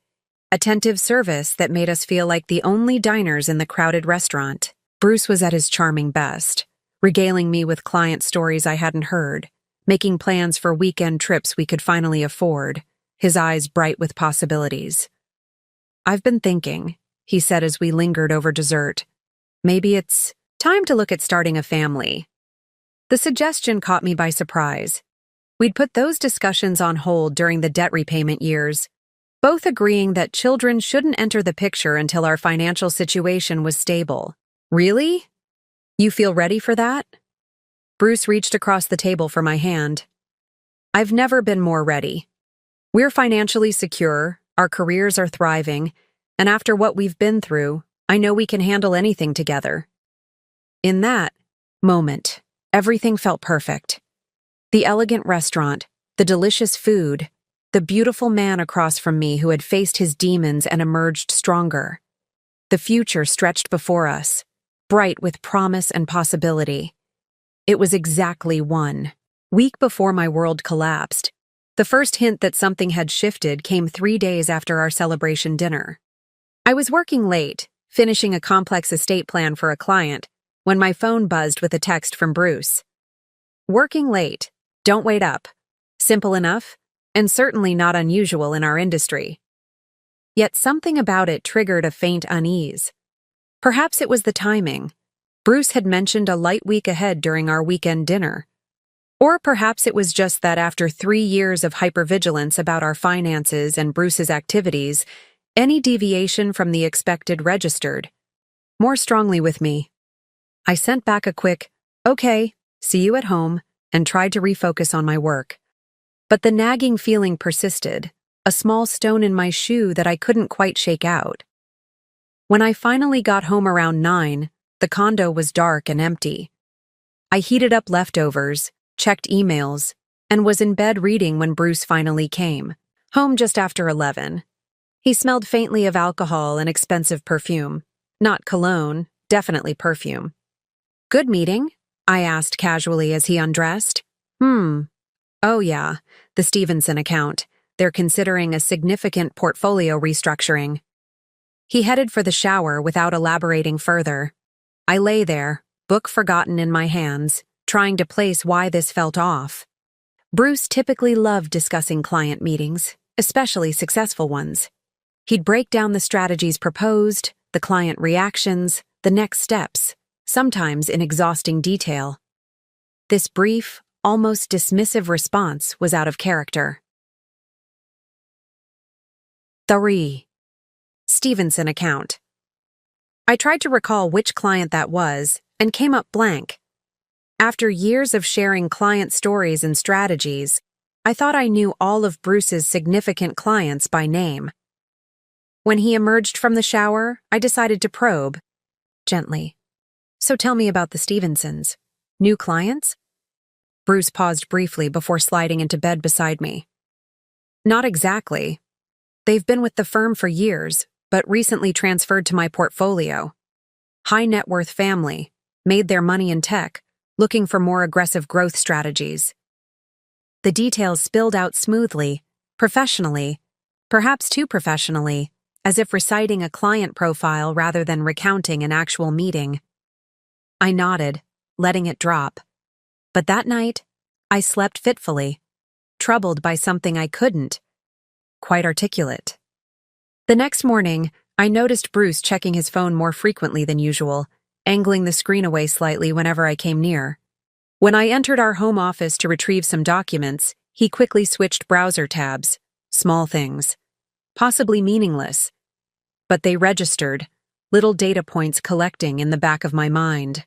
attentive service that made us feel like the only diners in the crowded restaurant. Bruce was at his charming best, regaling me with client stories I hadn't heard, making plans for weekend trips we could finally afford, his eyes bright with possibilities. I've been thinking, he said as we lingered over dessert. Maybe it's time to look at starting a family. The suggestion caught me by surprise. We'd put those discussions on hold during the debt repayment years, both agreeing that children shouldn't enter the picture until our financial situation was stable. Really? You feel ready for that? Bruce reached across the table for my hand. I've never been more ready. We're financially secure, our careers are thriving, and after what we've been through, I know we can handle anything together. In that moment, everything felt perfect. The elegant restaurant, the delicious food, the beautiful man across from me who had faced his demons and emerged stronger. The future stretched before us, bright with promise and possibility. It was exactly 1 week before my world collapsed. The first hint that something had shifted came 3 days after our celebration dinner. I was working late, finishing a complex estate plan for a client, when my phone buzzed with a text from Bruce. Working late, don't wait up. Simple enough, and certainly not unusual in our industry. Yet something about it triggered a faint unease. Perhaps it was the timing. Bruce had mentioned a light week ahead during our weekend dinner. Or perhaps it was just that after 3 years of hypervigilance about our finances and Bruce's activities, any deviation from the expected registered more strongly with me. I sent back a quick, "Okay, see you at home," and tried to refocus on my work. But the nagging feeling persisted, a small stone in my shoe that I couldn't quite shake out. When I finally got home around 9, the condo was dark and empty. I heated up leftovers, checked emails, and was in bed reading when Bruce finally came, home just after 11. He smelled faintly of alcohol and expensive perfume. Not cologne, definitely perfume. "Good meeting?" I asked casually as he undressed. Oh yeah, the Stevenson account. They're considering a significant portfolio restructuring." He headed for the shower without elaborating further. I lay there, book forgotten in my hands, trying to place why this felt off. Bruce typically loved discussing client meetings, especially successful ones. He'd break down the strategies proposed, the client reactions, the next steps, sometimes in exhausting detail. This brief, almost dismissive response was out of character. 3. Stevenson account. I tried to recall which client that was and came up blank. After years of sharing client stories and strategies, I thought I knew all of Bruce's significant clients by name. When he emerged from the shower, I decided to probe, gently. So tell me about the Stevensons. New clients? Bruce paused briefly before sliding into bed beside me. Not exactly. They've been with the firm for years, but recently transferred to my portfolio. High net worth family, made their money in tech, looking for more aggressive growth strategies. The details spilled out smoothly, professionally, perhaps too professionally, as if reciting a client profile rather than recounting an actual meeting. I nodded, letting it drop. But that night, I slept fitfully, troubled by something I couldn't quite articulate. The next morning, I noticed Bruce checking his phone more frequently than usual, angling the screen away slightly whenever I came near. When I entered our home office to retrieve some documents, he quickly switched browser tabs, small things, possibly meaningless, but they registered, little data points collecting in the back of my mind.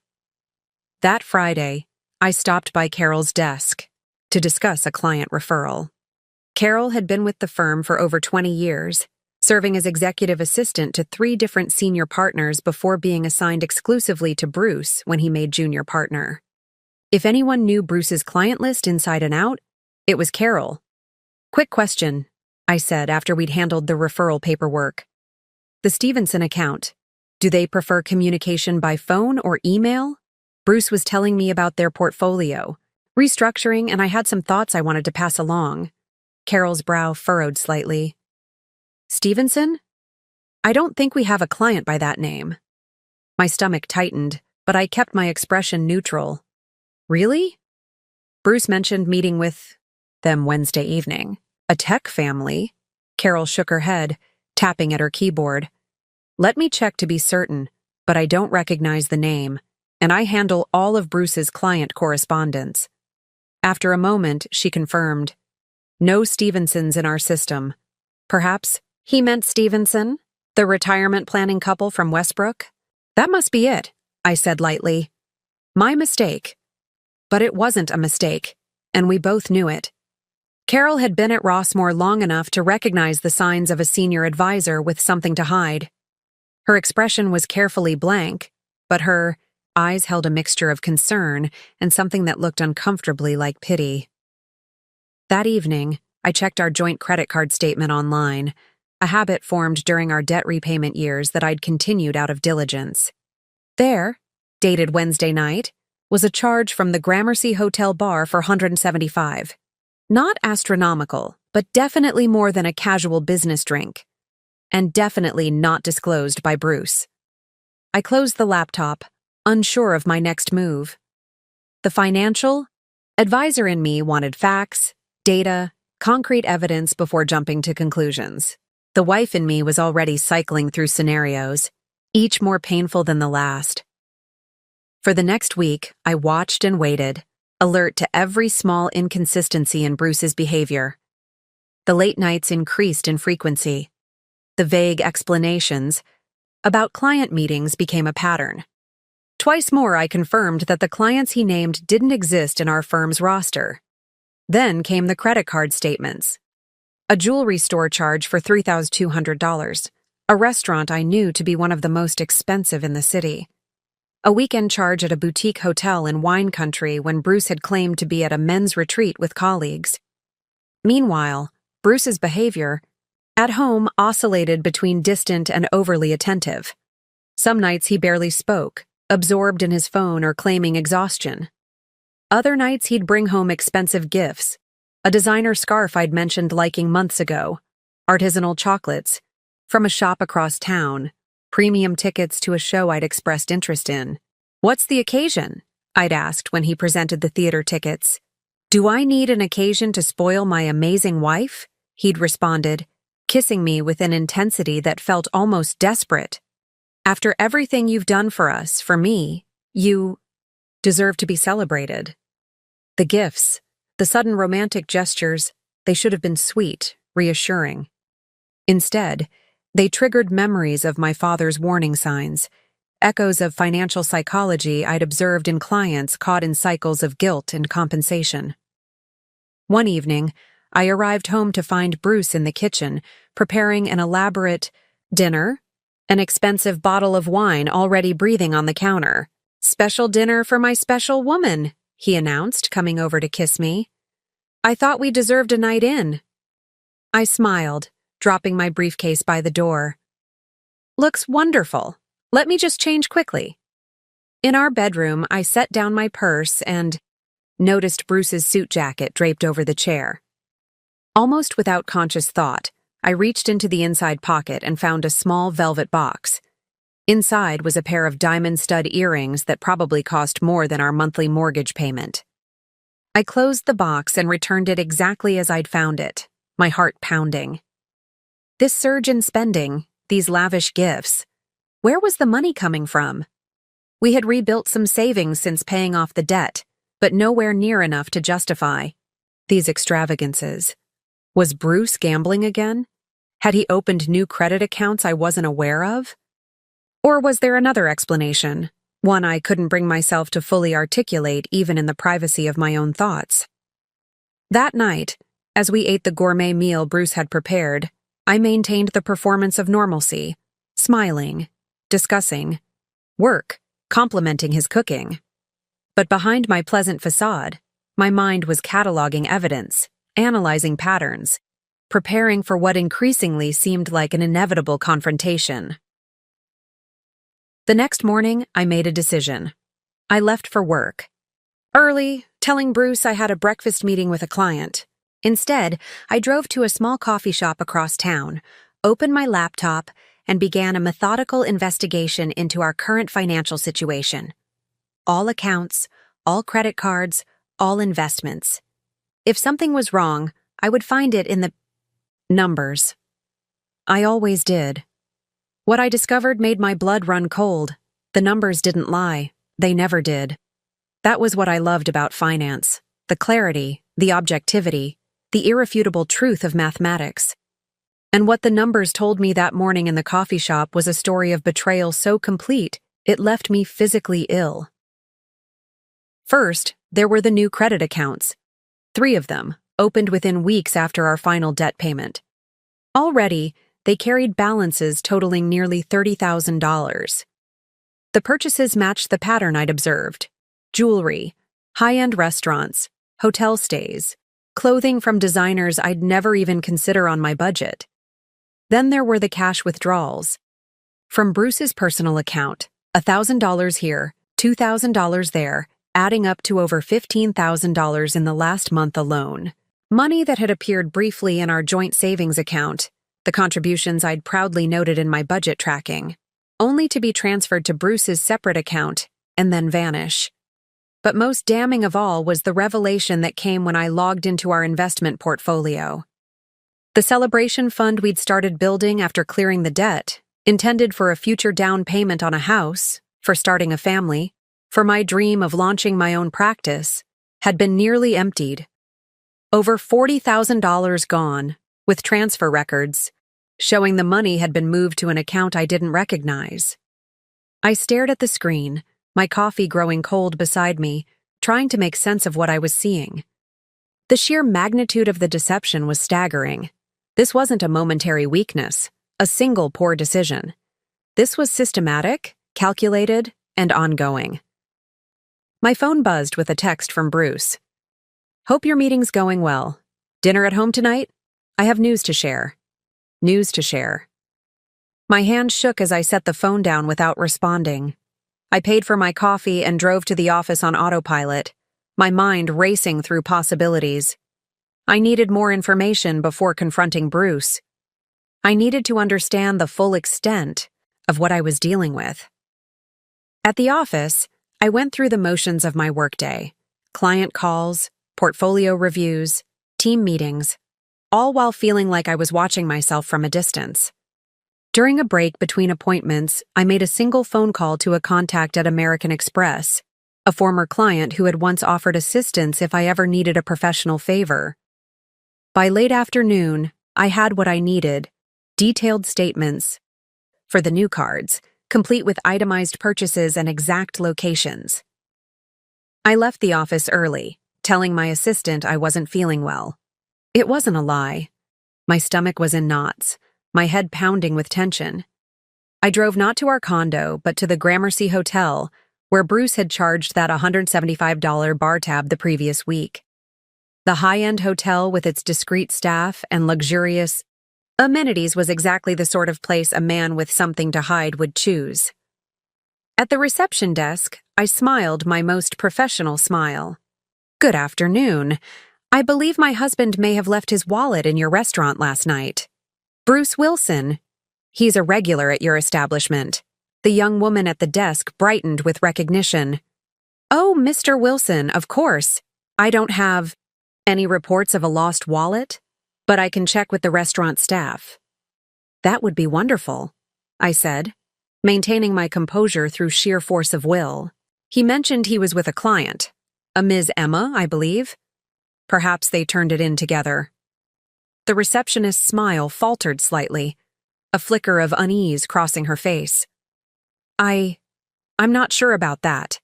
That Friday, I stopped by Carol's desk to discuss a client referral. Carol had been with the firm for over 20 years, serving as executive assistant to 3 different senior partners before being assigned exclusively to Bruce when he made junior partner. If anyone knew Bruce's client list inside and out, it was Carol. Quick question, I said after we'd handled the referral paperwork. The Stevenson account, do they prefer communication by phone or email? Bruce was telling me about their portfolio, restructuring, and I had some thoughts I wanted to pass along. Carol's brow furrowed slightly. Stevenson? I don't think we have a client by that name. My stomach tightened, but I kept my expression neutral. Really? Bruce mentioned meeting with them Wednesday evening. A tech family? Carol shook her head, tapping at her keyboard. Let me check to be certain, but I don't recognize the name, and I handle all of Bruce's client correspondence. After a moment, she confirmed, no Stevensons in our system. Perhaps he meant Stevenson, the retirement planning couple from Westbrook? That must be it, I said lightly. My mistake. But it wasn't a mistake, and we both knew it. Carol had been at Rossmore long enough to recognize the signs of a senior advisor with something to hide. Her expression was carefully blank, but her eyes held a mixture of concern and something that looked uncomfortably like pity. That evening, I checked our joint credit card statement online, a habit formed during our debt repayment years that I'd continued out of diligence. There, dated Wednesday night, was a charge from the Gramercy Hotel bar for $175. Not astronomical, but definitely more than a casual business drink. And definitely not disclosed by Bruce. I closed the laptop, unsure of my next move. The financial advisor in me wanted facts, data, concrete evidence before jumping to conclusions. The wife in me was already cycling through scenarios, each more painful than the last. For the next week, I watched and waited, alert to every small inconsistency in Bruce's behavior. The late nights increased in frequency. The vague explanations about client meetings became a pattern. Twice more, I confirmed that the clients he named didn't exist in our firm's roster. Then came the credit card statements. A jewelry store charge for $3,200, a restaurant I knew to be one of the most expensive in the city. A weekend charge at a boutique hotel in wine country when Bruce had claimed to be at a men's retreat with colleagues. Meanwhile, Bruce's behavior, at home, oscillated between distant and overly attentive. Some nights he barely spoke, absorbed in his phone or claiming exhaustion. Other nights he'd bring home expensive gifts, a designer scarf I'd mentioned liking months ago, artisanal chocolates, from a shop across town, premium tickets to a show I'd expressed interest in. What's the occasion? I'd asked when he presented the theater tickets. Do I need an occasion to spoil my amazing wife? He'd responded, kissing me with an intensity that felt almost desperate. After everything you've done for us, for me, you deserve to be celebrated. The gifts, the sudden romantic gestures, they should have been sweet, reassuring. Instead, they triggered memories of my father's warning signs, echoes of financial psychology I'd observed in clients caught in cycles of guilt and compensation. One evening, I arrived home to find Bruce in the kitchen, preparing an elaborate dinner, an expensive bottle of wine already breathing on the counter. "Special dinner for my special woman," he announced, coming over to kiss me. "I thought we deserved a night in." I smiled, dropping my briefcase by the door. "Looks wonderful. Let me just change quickly." In our bedroom, I set down my purse and noticed Bruce's suit jacket draped over the chair. Almost without conscious thought, I reached into the inside pocket and found a small velvet box. Inside was a pair of diamond stud earrings that probably cost more than our monthly mortgage payment. I closed the box and returned it exactly as I'd found it, my heart pounding. This surge in spending, these lavish gifts, where was the money coming from? We had rebuilt some savings since paying off the debt, but nowhere near enough to justify these extravagances. Was Bruce gambling again? Had he opened new credit accounts I wasn't aware of? Or was there another explanation, one I couldn't bring myself to fully articulate even in the privacy of my own thoughts? That night, as we ate the gourmet meal Bruce had prepared, I maintained the performance of normalcy, smiling, discussing work, complimenting his cooking. But behind my pleasant facade, my mind was cataloging evidence, analyzing patterns, preparing for what increasingly seemed like an inevitable confrontation. The next morning, I made a decision. I left for work. Early, telling Bruce I had a breakfast meeting with a client. Instead, I drove to a small coffee shop across town, opened my laptop, and began a methodical investigation into our current financial situation. All accounts, all credit cards, all investments. If something was wrong, I would find it in the numbers. I always did. What I discovered made my blood run cold. The numbers didn't lie. They never did. That was what I loved about finance. The clarity, the objectivity, the irrefutable truth of mathematics. And what the numbers told me that morning in the coffee shop was a story of betrayal so complete, it left me physically ill. First, there were the new credit accounts. 3 of them, opened within weeks after our final debt payment. Already, they carried balances totaling nearly $30,000. The purchases matched the pattern I'd observed. Jewelry, high-end restaurants, hotel stays, clothing from designers I'd never even consider on my budget. Then there were the cash withdrawals. From Bruce's personal account, $1,000 here, $2,000 there, adding up to over $15,000 in the last month alone. Money that had appeared briefly in our joint savings account, the contributions I'd proudly noted in my budget tracking, only to be transferred to Bruce's separate account and then vanish. But most damning of all was the revelation that came when I logged into our investment portfolio. The celebration fund we'd started building after clearing the debt, intended for a future down payment on a house, for starting a family, for my dream of launching my own practice, had been nearly emptied. Over $40,000 gone, with transfer records, showing the money had been moved to an account I didn't recognize. I stared at the screen, my coffee growing cold beside me, trying to make sense of what I was seeing. The sheer magnitude of the deception was staggering. This wasn't a momentary weakness, a single poor decision. This was systematic, calculated, and ongoing. My phone buzzed with a text from Bruce. "Hope your meeting's going well. Dinner at home tonight? I have news to share." News to share. My hand shook as I set the phone down without responding. I paid for my coffee and drove to the office on autopilot, my mind racing through possibilities. I needed more information before confronting Bruce. I needed to understand the full extent of what I was dealing with. At the office, I went through the motions of my workday: client calls, portfolio reviews, team meetings, all while feeling like I was watching myself from a distance. During a break between appointments, I made a single phone call to a contact at American Express, a former client who had once offered assistance if I ever needed a professional favor. By late afternoon, I had what I needed: detailed statements for the new cards, complete with itemized purchases and exact locations. I left the office early, telling my assistant I wasn't feeling well. It wasn't a lie. My stomach was in knots, my head pounding with tension. I drove not to our condo, but to the Gramercy Hotel, where Bruce had charged that $175 bar tab the previous week. The high-end hotel with its discreet staff and luxurious amenities was exactly the sort of place a man with something to hide would choose. At the reception desk, I smiled my most professional smile. "Good afternoon. I believe my husband may have left his wallet in your restaurant last night. Bruce Wilson. He's a regular at your establishment." The young woman at the desk brightened with recognition. "Oh, Mr. Wilson, of course. I don't have any reports of a lost wallet, but I can check with the restaurant staff." "That would be wonderful," I said, maintaining my composure through sheer force of will. He mentioned he was with a client, a Ms. Emma, I believe. Perhaps they turned it in together. The receptionist's smile faltered slightly, a flicker of unease crossing her face. I'm not sure about that.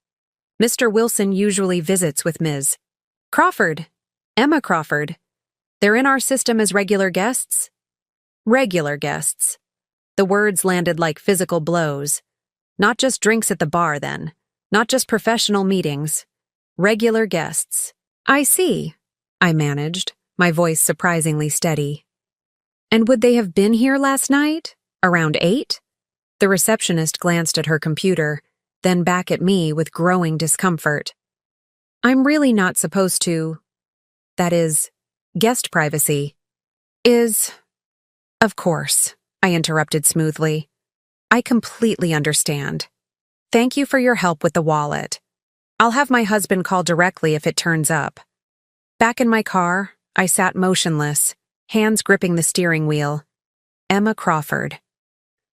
Mr. Wilson usually visits with Ms. Crawford, Emma Crawford. They're in our system as regular guests?" Regular guests. The words landed like physical blows. Not just drinks at the bar, then. Not just professional meetings. Regular guests. "I see," I managed, my voice surprisingly steady. "And would they have been here last night? Around 8? The receptionist glanced at her computer, then back at me with growing discomfort. "I'm really not supposed to. That is, guest privacy. Is... Of course," I interrupted smoothly. "I completely understand. Thank you for your help with the wallet. I'll have my husband call directly if it turns up." Back in my car, I sat motionless, hands gripping the steering wheel. Emma Crawford.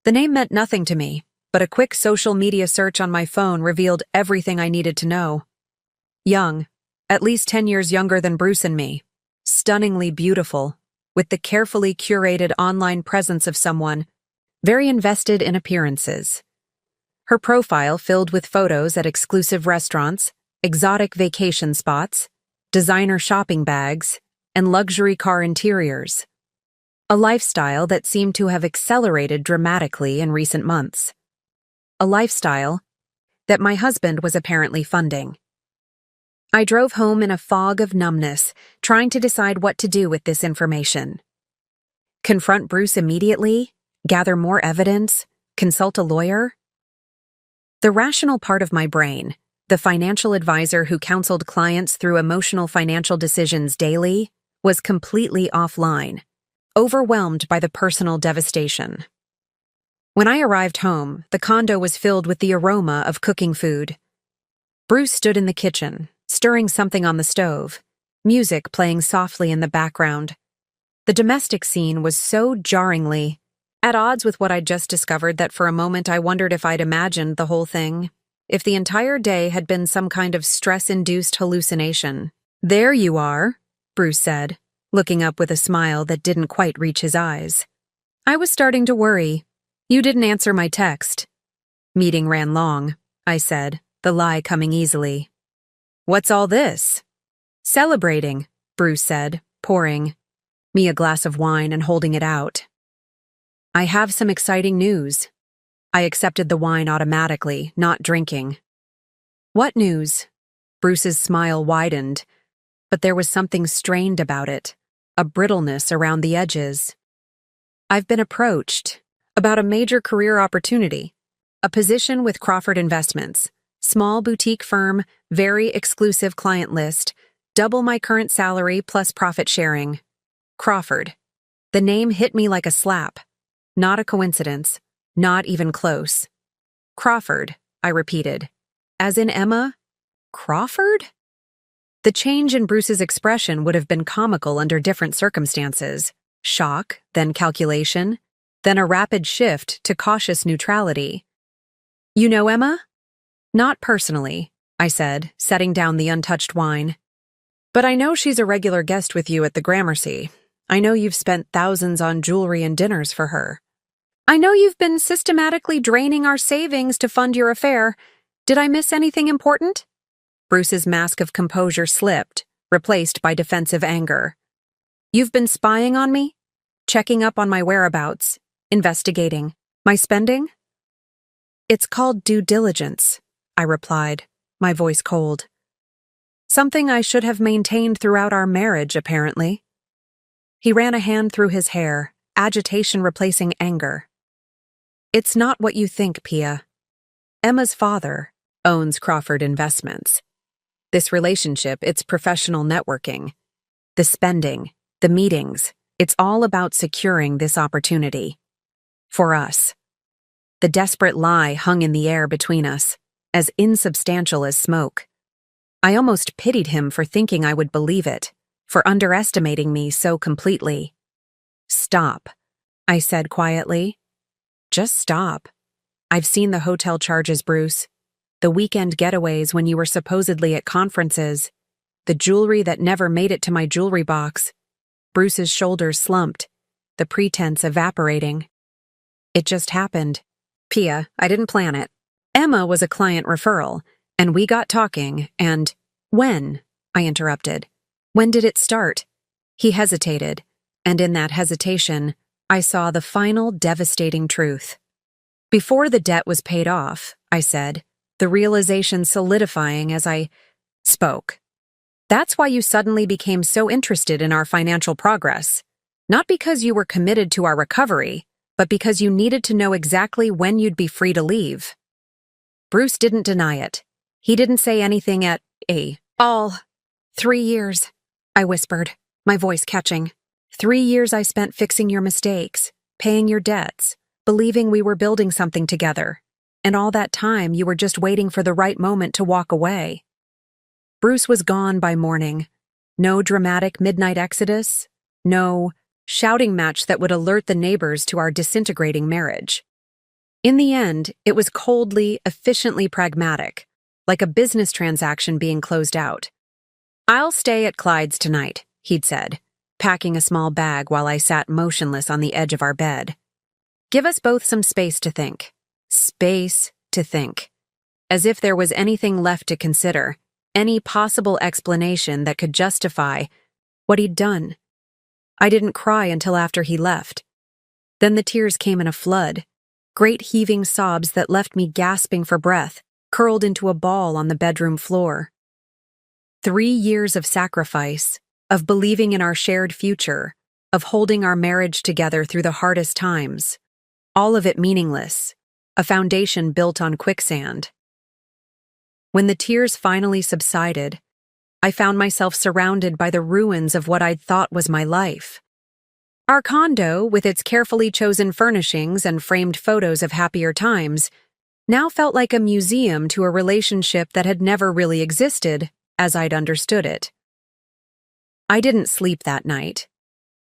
The name meant nothing to me, but a quick social media search on my phone revealed everything I needed to know. Young, at least 10 years younger than Bruce and me. Stunningly beautiful, with the carefully curated online presence of someone very invested in appearances. Her profile filled with photos at exclusive restaurants, exotic vacation spots, designer shopping bags, and luxury car interiors. A lifestyle that seemed to have accelerated dramatically in recent months. A lifestyle that my husband was apparently funding. I drove home in a fog of numbness, trying to decide what to do with this information. Confront Bruce immediately? Gather more evidence? Consult a lawyer? The rational part of my brain, the financial advisor who counseled clients through emotional financial decisions daily, was completely offline, overwhelmed by the personal devastation. When I arrived home, the condo was filled with the aroma of cooking food. Bruce stood in the kitchen, stirring something on the stove, music playing softly in the background. The domestic scene was so jarringly at odds with what I'd just discovered that for a moment I wondered if I'd imagined the whole thing, if the entire day had been some kind of stress-induced hallucination. "There you are," Bruce said, looking up with a smile that didn't quite reach his eyes. I was starting to worry. "You didn't answer my text." "Meeting ran long," I said, the lie coming easily. "What's all this?" "Celebrating," Bruce said, pouring me a glass of wine and holding it out. "I have some exciting news." I accepted the wine automatically, not drinking. "What news?" Bruce's smile widened, but there was something strained about it, a brittleness around the edges. "I've been approached about a major career opportunity, a position with Crawford Investments, small boutique firm, very exclusive client list, double my current salary plus profit sharing. Crawford." The name hit me like a slap. Not a coincidence, not even close. "Crawford," I repeated. "As in Emma Crawford?" The change in Bruce's expression would have been comical under different circumstances. Shock, then calculation, then a rapid shift to cautious neutrality. "You know Emma?" "Not personally," I said, setting down the untouched wine. "But I know she's a regular guest with you at the Gramercy. I know you've spent thousands on jewelry and dinners for her." I know you've been systematically draining our savings to fund your affair. Did I miss anything important? Bruce's mask of composure slipped, replaced by defensive anger. You've been spying on me? Checking up on my whereabouts? Investigating my spending? It's called due diligence, I replied, my voice cold. Something I should have maintained throughout our marriage, apparently. He ran a hand through his hair, agitation replacing anger. It's not what you think, Pia. Emma's father owns Crawford Investments. This relationship, it's professional networking. The spending, the meetings, it's all about securing this opportunity. For us. The desperate lie hung in the air between us, as insubstantial as smoke. I almost pitied him for thinking I would believe it, for underestimating me so completely. Stop, I said quietly. Just stop. I've seen the hotel charges, Bruce. The weekend getaways when you were supposedly at conferences. The jewelry that never made it to my jewelry box. Bruce's shoulders slumped, the pretense evaporating. It just happened. Pia, I didn't plan it. Emma was a client referral, and we got talking, and… When? I interrupted. When did it start? He hesitated, and in that hesitation, I saw the final devastating truth. Before the debt was paid off, I said, the realization solidifying as I spoke. That's why you suddenly became so interested in our financial progress. Not because you were committed to our recovery, but because you needed to know exactly when you'd be free to leave. Bruce didn't deny it. He didn't say anything at all. 3 years, I whispered, my voice catching. 3 years I spent fixing your mistakes, paying your debts, believing we were building something together. And all that time you were just waiting for the right moment to walk away. Bruce was gone by morning. No dramatic midnight exodus. No shouting match that would alert the neighbors to our disintegrating marriage. In the end, it was coldly, efficiently pragmatic, like a business transaction being closed out. I'll stay at Clyde's tonight, he'd said, packing a small bag while I sat motionless on the edge of our bed. Give us both some space to think. Space to think. As if there was anything left to consider, any possible explanation that could justify what he'd done. I didn't cry until after he left. Then the tears came in a flood, great heaving sobs that left me gasping for breath, curled into a ball on the bedroom floor. 3 years of sacrifice, of believing in our shared future, of holding our marriage together through the hardest times. All of it meaningless, a foundation built on quicksand. When the tears finally subsided, I found myself surrounded by the ruins of what I'd thought was my life. Our condo, with its carefully chosen furnishings and framed photos of happier times, now felt like a museum to a relationship that had never really existed as I'd understood it. I didn't sleep that night.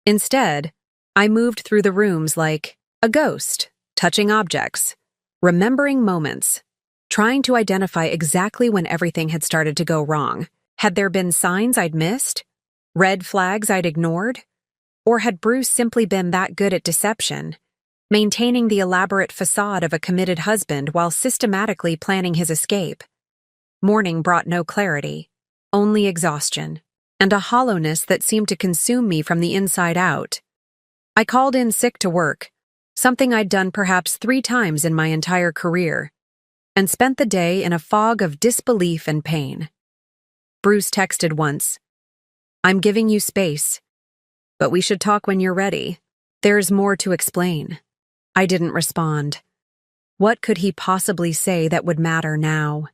Instead, I moved through the rooms like a ghost, touching objects, remembering moments, trying to identify exactly when everything had started to go wrong. Had there been signs I'd missed? Red flags I'd ignored? Or had Bruce simply been that good at deception, maintaining the elaborate facade of a committed husband while systematically planning his escape? Morning brought no clarity, only exhaustion, and a hollowness that seemed to consume me from the inside out. I called in sick to work, something I'd done perhaps 3 times in my entire career, and spent the day in a fog of disbelief and pain. Bruce texted once, "I'm giving you space, but we should talk when you're ready. There's more to explain." I didn't respond. What could he possibly say that would matter now?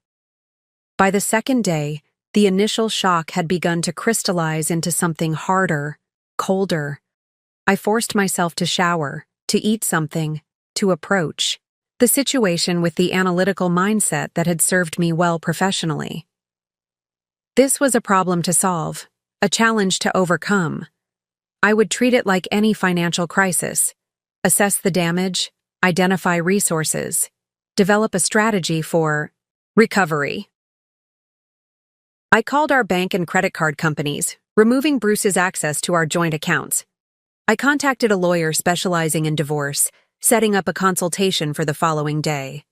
By the second day, the initial shock had begun to crystallize into something harder, colder. I forced myself to shower, to eat something, to approach the situation with the analytical mindset that had served me well professionally. This was a problem to solve, a challenge to overcome. I would treat it like any financial crisis, assess the damage, identify resources, develop a strategy for recovery. I called our bank and credit card companies, removing Bruce's access to our joint accounts. I contacted a lawyer specializing in divorce, setting up a consultation for the following day.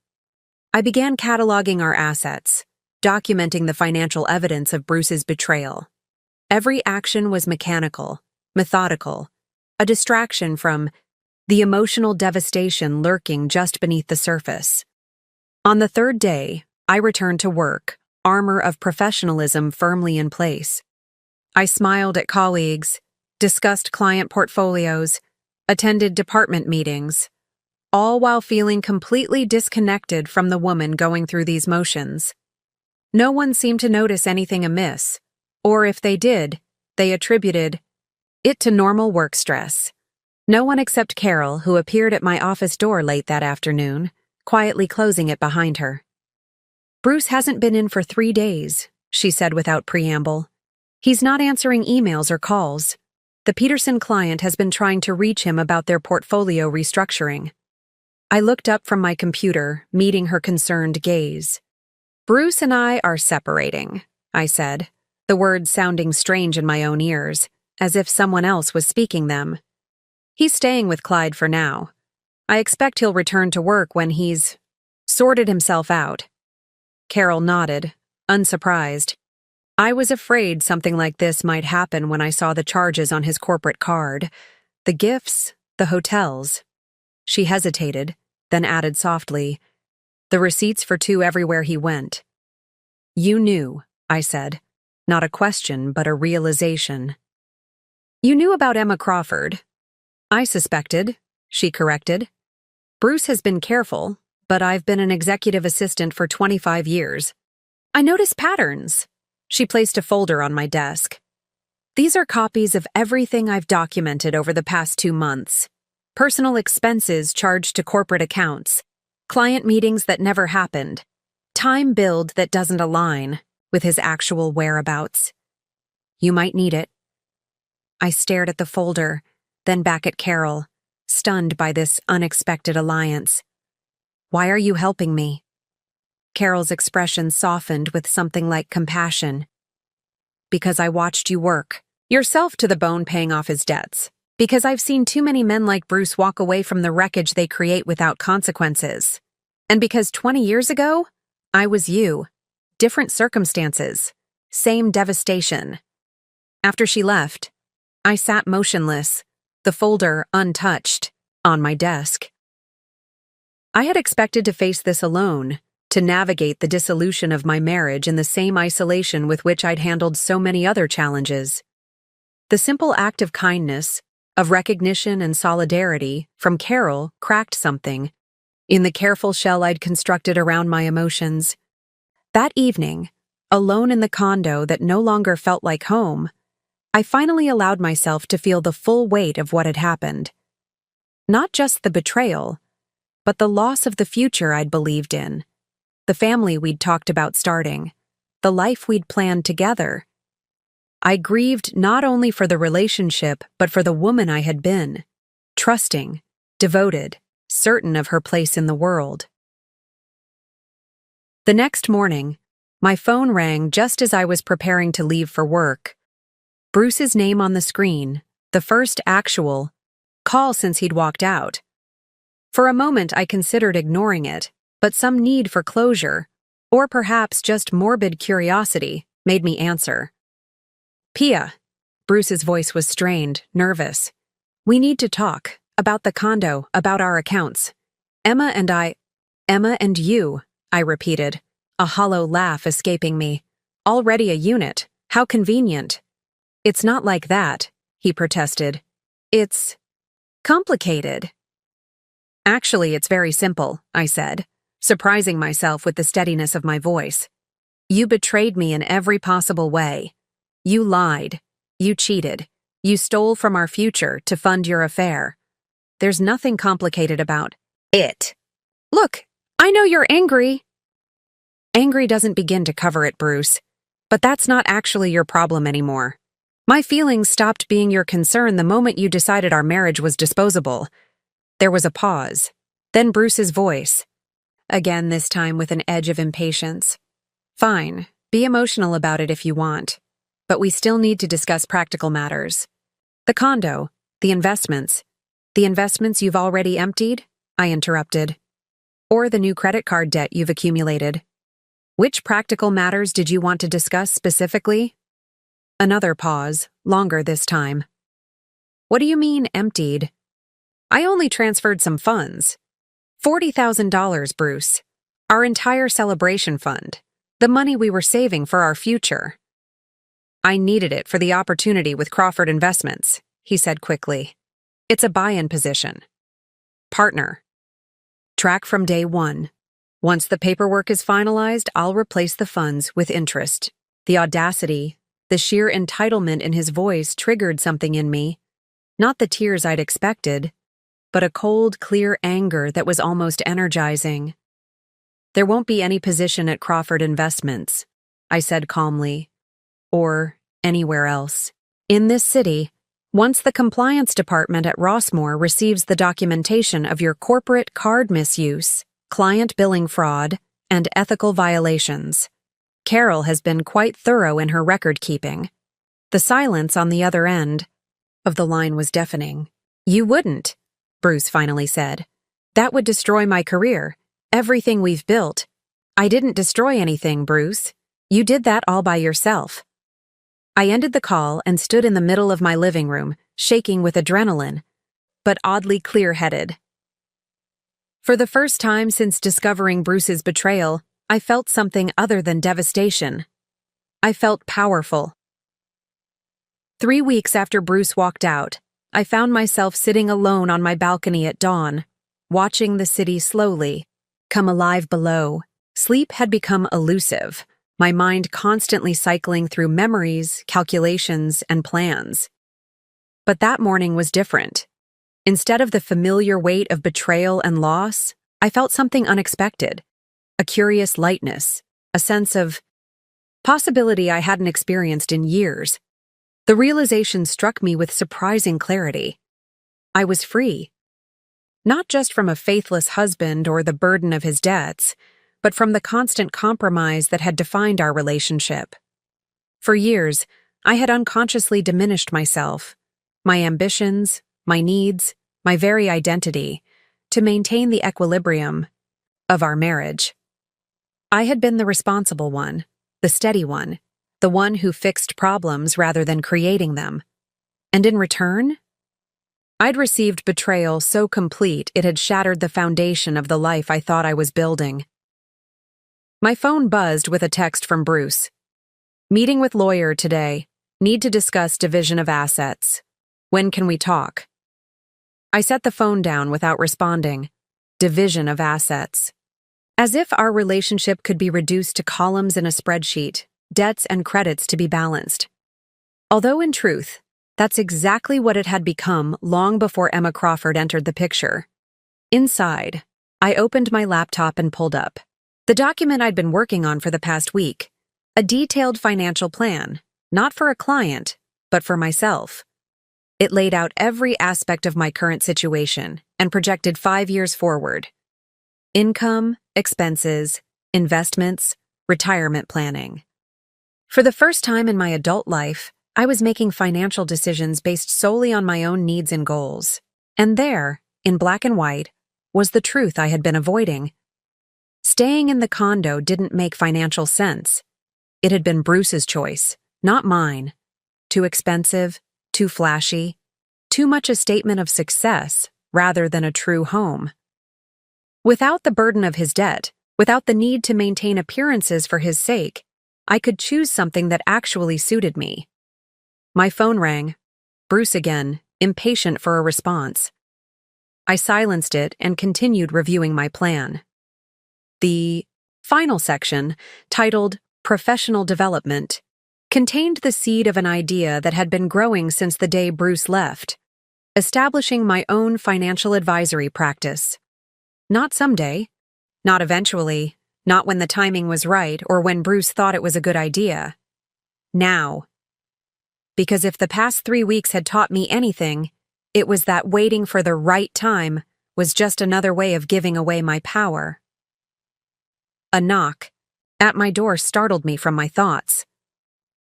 I began cataloging our assets, documenting the financial evidence of Bruce's betrayal. Every action was mechanical, methodical, a distraction from the emotional devastation lurking just beneath the surface. On the third day, I returned to work, armor of professionalism firmly in place. I smiled at colleagues, discussed client portfolios, attended department meetings, all while feeling completely disconnected from the woman going through these motions. No one seemed to notice anything amiss, or if they did, they attributed it to normal work stress. No one except Carol, who appeared at my office door late that afternoon, quietly closing it behind her. "Bruce hasn't been in for 3 days," she said without preamble. "He's not answering emails or calls. The Peterson client has been trying to reach him about their portfolio restructuring." I looked up from my computer, meeting her concerned gaze. "Bruce and I are separating," I said, the words sounding strange in my own ears, as if someone else was speaking them. "He's staying with Clyde for now. I expect he'll return to work when he's sorted himself out." Carol nodded, unsurprised. I was afraid something like this might happen when I saw the charges on his corporate card, the gifts, the hotels. She hesitated, then added softly, "The receipts for 2 everywhere he went." "You knew," I said. Not a question, but a realization. "You knew about Emma Crawford." "I suspected," she corrected. "Bruce has been careful, but I've been an executive assistant for 25 years. I notice patterns." She placed a folder on my desk. "These are copies of everything I've documented over the past 2 months. Personal expenses charged to corporate accounts, client meetings that never happened, time billed that doesn't align with his actual whereabouts. You might need it." I stared at the folder, then back at Carol, stunned by this unexpected alliance. "Why are you helping me?" Carol's expression softened with something like compassion. "Because I watched you work, yourself to the bone paying off his debts. Because I've seen too many men like Bruce walk away from the wreckage they create without consequences. And because 20 years ago, I was you. Different circumstances. Same devastation." After she left, I sat motionless, the folder untouched, on my desk. I had expected to face this alone, to navigate the dissolution of my marriage in the same isolation with which I'd handled so many other challenges. The simple act of kindness, of recognition and solidarity from Carol cracked something in the careful shell I'd constructed around my emotions. That evening, alone in the condo that no longer felt like home, I finally allowed myself to feel the full weight of what had happened. Not just the betrayal, but the loss of the future I'd believed in, the family we'd talked about starting, the life we'd planned together. I grieved not only for the relationship, but for the woman I had been, trusting, devoted, certain of her place in the world. The next morning, my phone rang just as I was preparing to leave for work. Bruce's name on the screen, the first actual call since he'd walked out. For a moment, I considered ignoring it, but some need for closure, or perhaps just morbid curiosity, made me answer. "Pia," Bruce's voice was strained, nervous. "We need to talk, about the condo, about our accounts. Emma and you," I repeated, a hollow laugh escaping me. "Already a unit, how convenient." "It's not like that," he protested. "It's complicated." "Actually, it's very simple," I said, surprising myself with the steadiness of my voice. "You betrayed me in every possible way. You lied. You cheated. You stole from our future to fund your affair. There's nothing complicated about it. Look, I know you're angry." "Angry doesn't begin to cover it, Bruce. But that's not actually your problem anymore. My feelings stopped being your concern the moment you decided our marriage was disposable." There was a pause. Then Bruce's voice. Again, this time with an edge of impatience. "Fine, be emotional about it if you want. But we still need to discuss practical matters. The condo, the investments you've already emptied, I interrupted. Or the new credit card debt you've accumulated. Which practical matters did you want to discuss specifically? Another pause, longer this time. What do you mean, emptied? I only transferred some funds. $40,000, Bruce. Our entire celebration fund. The money we were saving for our future. I needed it for the opportunity with Crawford Investments, he said quickly. It's a buy-in position. Partner. Track from day one. Once the paperwork is finalized, I'll replace the funds with interest. The audacity, the sheer entitlement in his voice triggered something in me. Not the tears I'd expected, but a cold, clear anger that was almost energizing. There won't be any position at Crawford Investments, I said calmly. Or anywhere else. In this city, once the compliance department at Rossmore receives the documentation of your corporate card misuse, client billing fraud, and ethical violations. Carol has been quite thorough in her record-keeping. The silence on the other end of the line was deafening. You wouldn't, Bruce finally said. That would destroy my career, everything we've built. I didn't destroy anything, Bruce. You did that all by yourself. I ended the call and stood in the middle of my living room, shaking with adrenaline, but oddly clear-headed. For the first time since discovering Bruce's betrayal, I felt something other than devastation. I felt powerful. 3 weeks after Bruce walked out, I found myself sitting alone on my balcony at dawn, watching the city slowly come alive below. Sleep had become elusive, my mind constantly cycling through memories, calculations, and plans. But that morning was different. Instead of the familiar weight of betrayal and loss, I felt something unexpected. A curious lightness, a sense of possibility I hadn't experienced in years. The realization struck me with surprising clarity. I was free. Not just from a faithless husband or the burden of his debts, but from the constant compromise that had defined our relationship. For years, I had unconsciously diminished myself, my ambitions, my needs, my very identity, to maintain the equilibrium of our marriage. I had been the responsible one, the steady one, the one who fixed problems rather than creating them. And in return, I'd received betrayal so complete it had shattered the foundation of the life I thought I was building. My phone buzzed with a text from Bruce. Meeting with lawyer today. Need to discuss division of assets. When can we talk? I set the phone down without responding. Division of assets. As if our relationship could be reduced to columns in a spreadsheet, debts and credits to be balanced. Although in truth, that's exactly what it had become long before Emma Crawford entered the picture. Inside, I opened my laptop and pulled up the document I'd been working on for the past week, a detailed financial plan, not for a client, but for myself. It laid out every aspect of my current situation and projected 5 years forward. Income, expenses, investments, retirement planning. For the first time in my adult life, I was making financial decisions based solely on my own needs and goals. And there, in black and white, was the truth I had been avoiding. Staying in the condo didn't make financial sense. It had been Bruce's choice, not mine. Too expensive, too flashy, too much a statement of success rather than a true home. Without the burden of his debt, without the need to maintain appearances for his sake, I could choose something that actually suited me. My phone rang. Bruce again, impatient for a response. I silenced it and continued reviewing my plan. The final section, titled Professional Development, contained the seed of an idea that had been growing since the day Bruce left, establishing my own financial advisory practice. Not someday, not eventually, not when the timing was right or when Bruce thought it was a good idea. Now. Because if the past 3 weeks had taught me anything, it was that waiting for the right time was just another way of giving away my power. A knock at my door startled me from my thoughts.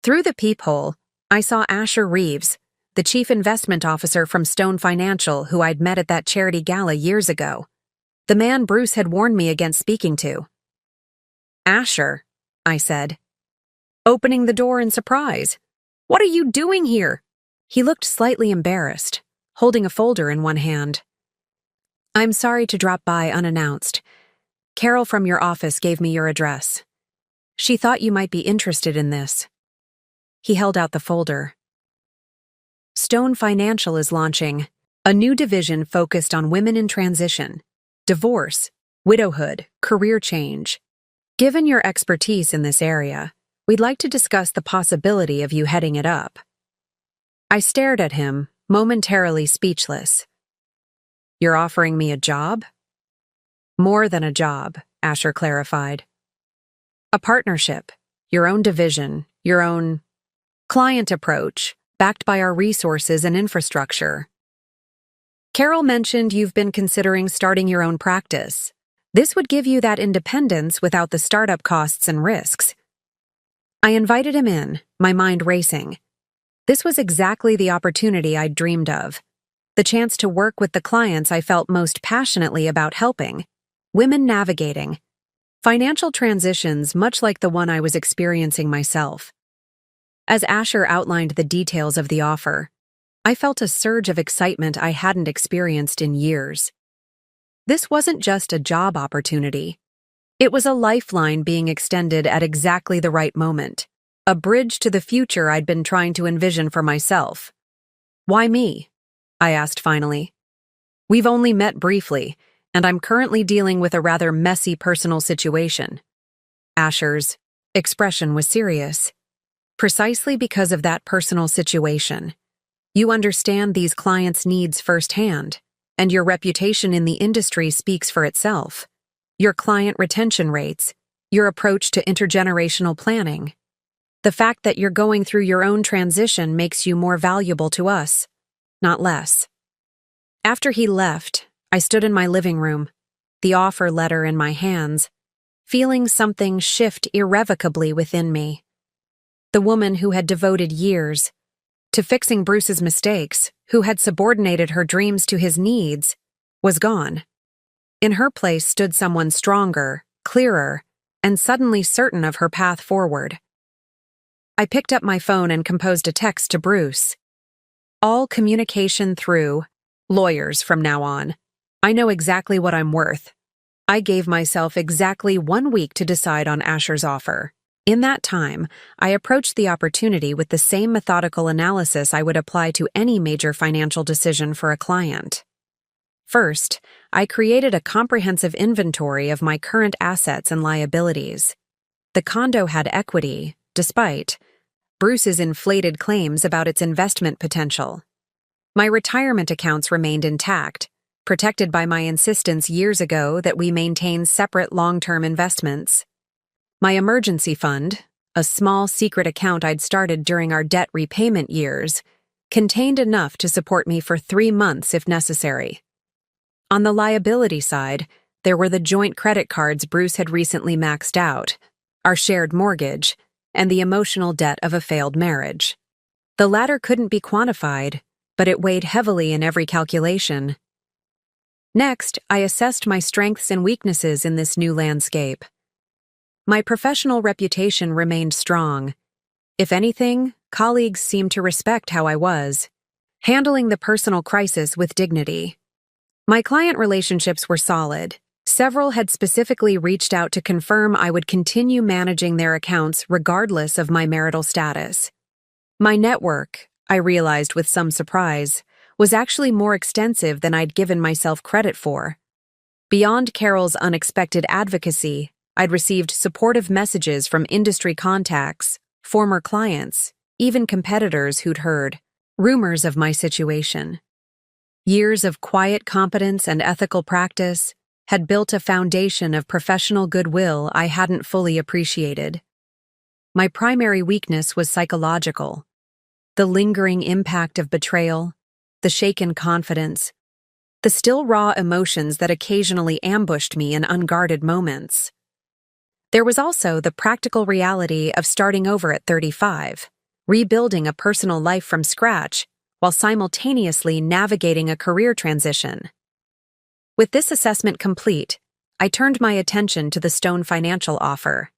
Through the peephole, I saw Asher Reeves, the chief investment officer from Stone Financial who I'd met at that charity gala years ago. the man Bruce had warned me against speaking to. "Asher," I said, opening the door in surprise. "What are you doing here?" He looked slightly embarrassed, holding a folder in one hand. "I'm sorry to drop by unannounced. Carol from your office gave me your address. She thought you might be interested in this." He held out the folder. Stone Financial is launching a new division focused on women in transition, divorce, widowhood, career change. Given your expertise in this area, we'd like to discuss the possibility of you heading it up. I stared at him, momentarily speechless. "You're offering me a job?" "More than a job," Asher clarified. "A partnership, your own division, your own client approach, backed by our resources and infrastructure. Carol mentioned you've been considering starting your own practice. This would give you that independence without the startup costs and risks." I invited him in, my mind racing. This was exactly the opportunity I'd dreamed of. The chance to work with the clients I felt most passionately about helping. Women navigating financial transitions much like the one I was experiencing myself. As Asher outlined the details of the offer, I felt a surge of excitement I hadn't experienced in years. This wasn't just a job opportunity. It was a lifeline being extended at exactly the right moment, a bridge to the future I'd been trying to envision for myself. "Why me?" I asked finally. "We've only met briefly, and I'm currently dealing with a rather messy personal situation." Asher's expression was serious. "Precisely because of that personal situation. You understand these clients' needs firsthand, and your reputation in the industry speaks for itself. Your client retention rates, your approach to intergenerational planning. The fact that you're going through your own transition makes you more valuable to us, not less." After he left, I stood in my living room, the offer letter in my hands, feeling something shift irrevocably within me. The woman who had devoted years to fixing Bruce's mistakes, who had subordinated her dreams to his needs, was gone. In her place stood someone stronger, clearer, and suddenly certain of her path forward. I picked up my phone and composed a text to Bruce. "All communication through lawyers from now on. I know exactly what I'm worth." I gave myself exactly 1 week to decide on Asher's offer. In that time, I approached the opportunity with the same methodical analysis I would apply to any major financial decision for a client. First, I created a comprehensive inventory of my current assets and liabilities. The condo had equity, despite Bruce's inflated claims about its investment potential. My retirement accounts remained intact, protected by my insistence years ago that we maintain separate long-term investments. My emergency fund, a small secret account I'd started during our debt repayment years, contained enough to support me for 3 months if necessary. On the liability side, there were the joint credit cards Bruce had recently maxed out, our shared mortgage, and the emotional debt of a failed marriage. The latter couldn't be quantified, but it weighed heavily in every calculation. Next, I assessed my strengths and weaknesses in this new landscape. My professional reputation remained strong. If anything, colleagues seemed to respect how I was, handling the personal crisis with dignity. My client relationships were solid. Several had specifically reached out to confirm I would continue managing their accounts regardless of my marital status. My network, I realized with some surprise, was actually more extensive than I'd given myself credit for. Beyond Carol's unexpected advocacy, I'd received supportive messages from industry contacts, former clients, even competitors who'd heard rumors of my situation. Years of quiet competence and ethical practice had built a foundation of professional goodwill I hadn't fully appreciated. My primary weakness was psychological. The lingering impact of betrayal, the shaken confidence, the still raw emotions that occasionally ambushed me in unguarded moments. There was also the practical reality of starting over at 35, rebuilding a personal life from scratch while simultaneously navigating a career transition. With this assessment complete, I turned my attention to the Stone Financial offer.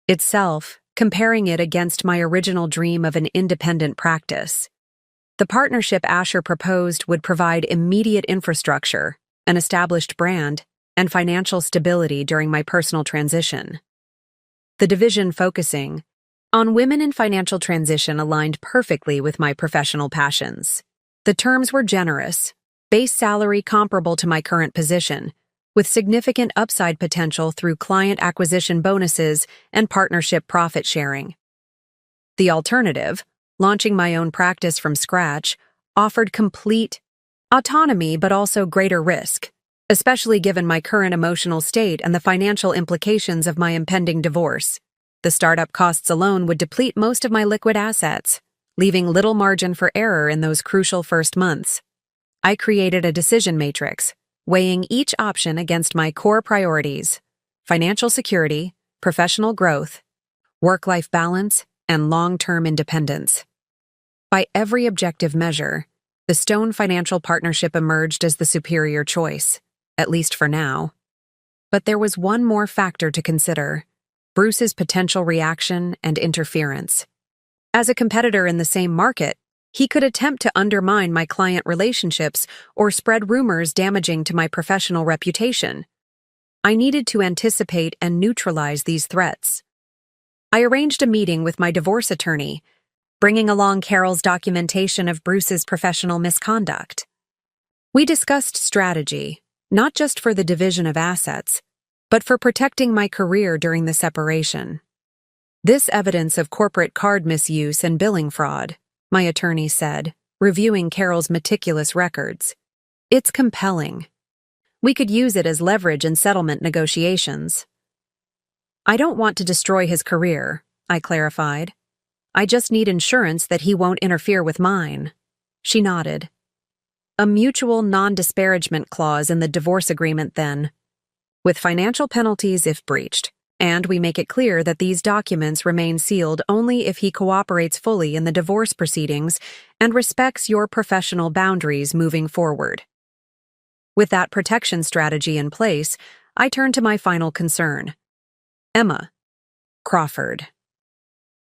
Itself, comparing it against my original dream of an independent practice. The partnership Asher proposed would provide immediate infrastructure, an established brand, and financial stability during my personal transition. The division focusing on women in financial transition aligned perfectly with my professional passions. The terms were generous, base salary comparable to my current position, with significant upside potential through client acquisition bonuses and partnership profit sharing. The alternative, launching my own practice from scratch, offered complete autonomy but also greater risk, especially given my current emotional state and the financial implications of my impending divorce. The startup costs alone would deplete most of my liquid assets, leaving little margin for error in those crucial first months. I created a decision matrix, weighing each option against my core priorities: financial security, professional growth, work-life balance, and long-term independence. By every objective measure, the Stone Financial Partnership emerged as the superior choice, at least for now. But there was one more factor to consider: Bruce's potential reaction and interference. As a competitor in the same market, he could attempt to undermine my client relationships or spread rumors damaging to my professional reputation. I needed to anticipate and neutralize these threats. I arranged a meeting with my divorce attorney, bringing along Carol's documentation of Bruce's professional misconduct. We discussed strategy, not just for the division of assets, but for protecting my career during the separation. This evidence of corporate card misuse and billing fraud, my attorney said, reviewing Carol's meticulous records. It's compelling. We could use it as leverage in settlement negotiations. I don't want to destroy his career, I clarified. I just need insurance that he won't interfere with mine. She nodded. A mutual non-disparagement clause in the divorce agreement then, with financial penalties if breached, and we make it clear that these documents remain sealed only if he cooperates fully in the divorce proceedings and respects your professional boundaries moving forward. With that protection strategy in place, I turn to my final concern: Emma Crawford.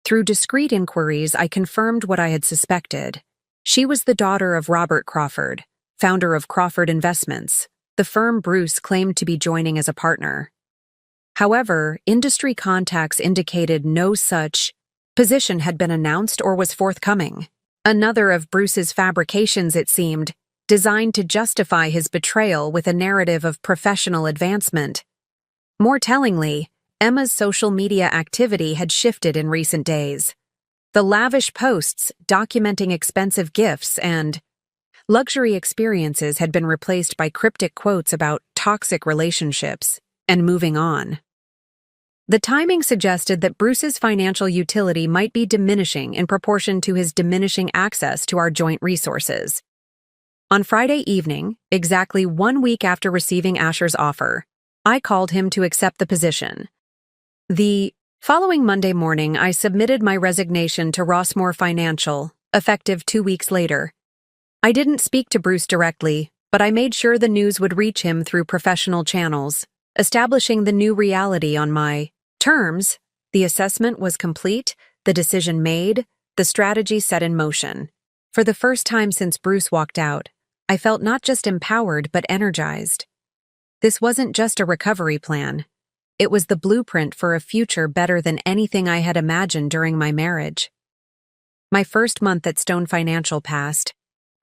Through discreet inquiries, I confirmed what I had suspected. She was the daughter of Robert Crawford, founder of Crawford Investments, the firm Bruce claimed to be joining as a partner. However, industry contacts indicated no such position had been announced or was forthcoming. Another of Bruce's fabrications, it seemed, designed to justify his betrayal with a narrative of professional advancement. More tellingly, Emma's social media activity had shifted in recent days. The lavish posts documenting expensive gifts and luxury experiences had been replaced by cryptic quotes about toxic relationships and moving on. The timing suggested that Bruce's financial utility might be diminishing in proportion to his diminishing access to our joint resources. On Friday evening, exactly 1 week after receiving Asher's offer, I called him to accept the position. The following Monday morning, I submitted my resignation to Rossmore Financial, effective 2 weeks later. I didn't speak to Bruce directly, but I made sure the news would reach him through professional channels, establishing the new reality on my terms. The assessment was complete, the decision made, the strategy set in motion. For the first time since Bruce walked out, I felt not just empowered but energized. This wasn't just a recovery plan. It was the blueprint for a future better than anything I had imagined during my marriage. My first month at Stone Financial passed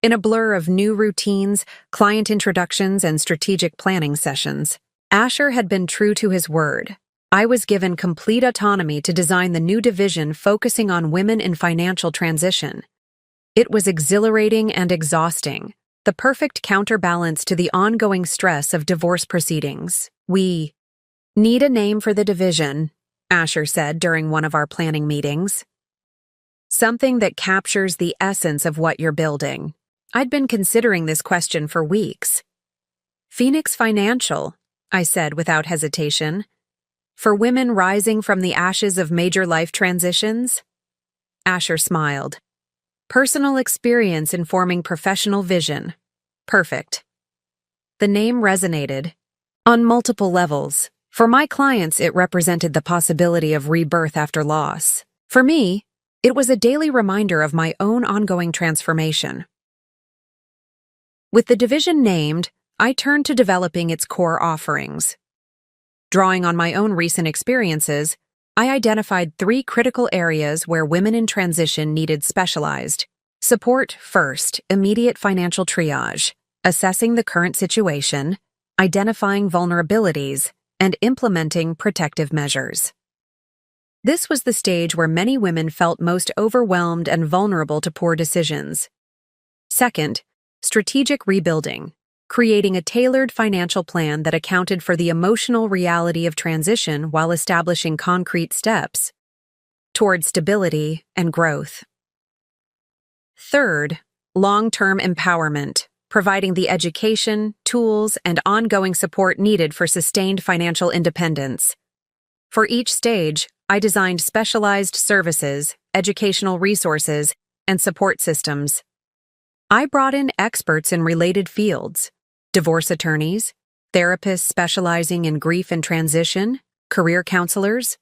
in a blur of new routines, client introductions, and strategic planning sessions. Asher had been true to his word. I was given complete autonomy to design the new division focusing on women in financial transition. It was exhilarating and exhausting, the perfect counterbalance to the ongoing stress of divorce proceedings. We need a name for the division, Asher said during one of our planning meetings. Something that captures the essence of what you're building. I'd been considering this question for weeks. Phoenix Financial, I said without hesitation. For women rising from the ashes of major life transitions? Asher smiled. Personal experience informing professional vision. Perfect. The name resonated on multiple levels. For my clients, it represented the possibility of rebirth after loss. For me, it was a daily reminder of my own ongoing transformation. With the division named, I turned to developing its core offerings. Drawing on my own recent experiences, I identified 3 critical areas where women in transition needed specialized support. First, immediate financial triage, assessing the current situation, identifying vulnerabilities, and implementing protective measures. This was the stage where many women felt most overwhelmed and vulnerable to poor decisions. Second, strategic rebuilding, creating a tailored financial plan that accounted for the emotional reality of transition while establishing concrete steps toward stability and growth. Third, long-term empowerment, providing the education, tools, and ongoing support needed for sustained financial independence. For each stage, I designed specialized services, educational resources, and support systems. I brought in experts in related fields: divorce attorneys, therapists specializing in grief and transition, career counselors,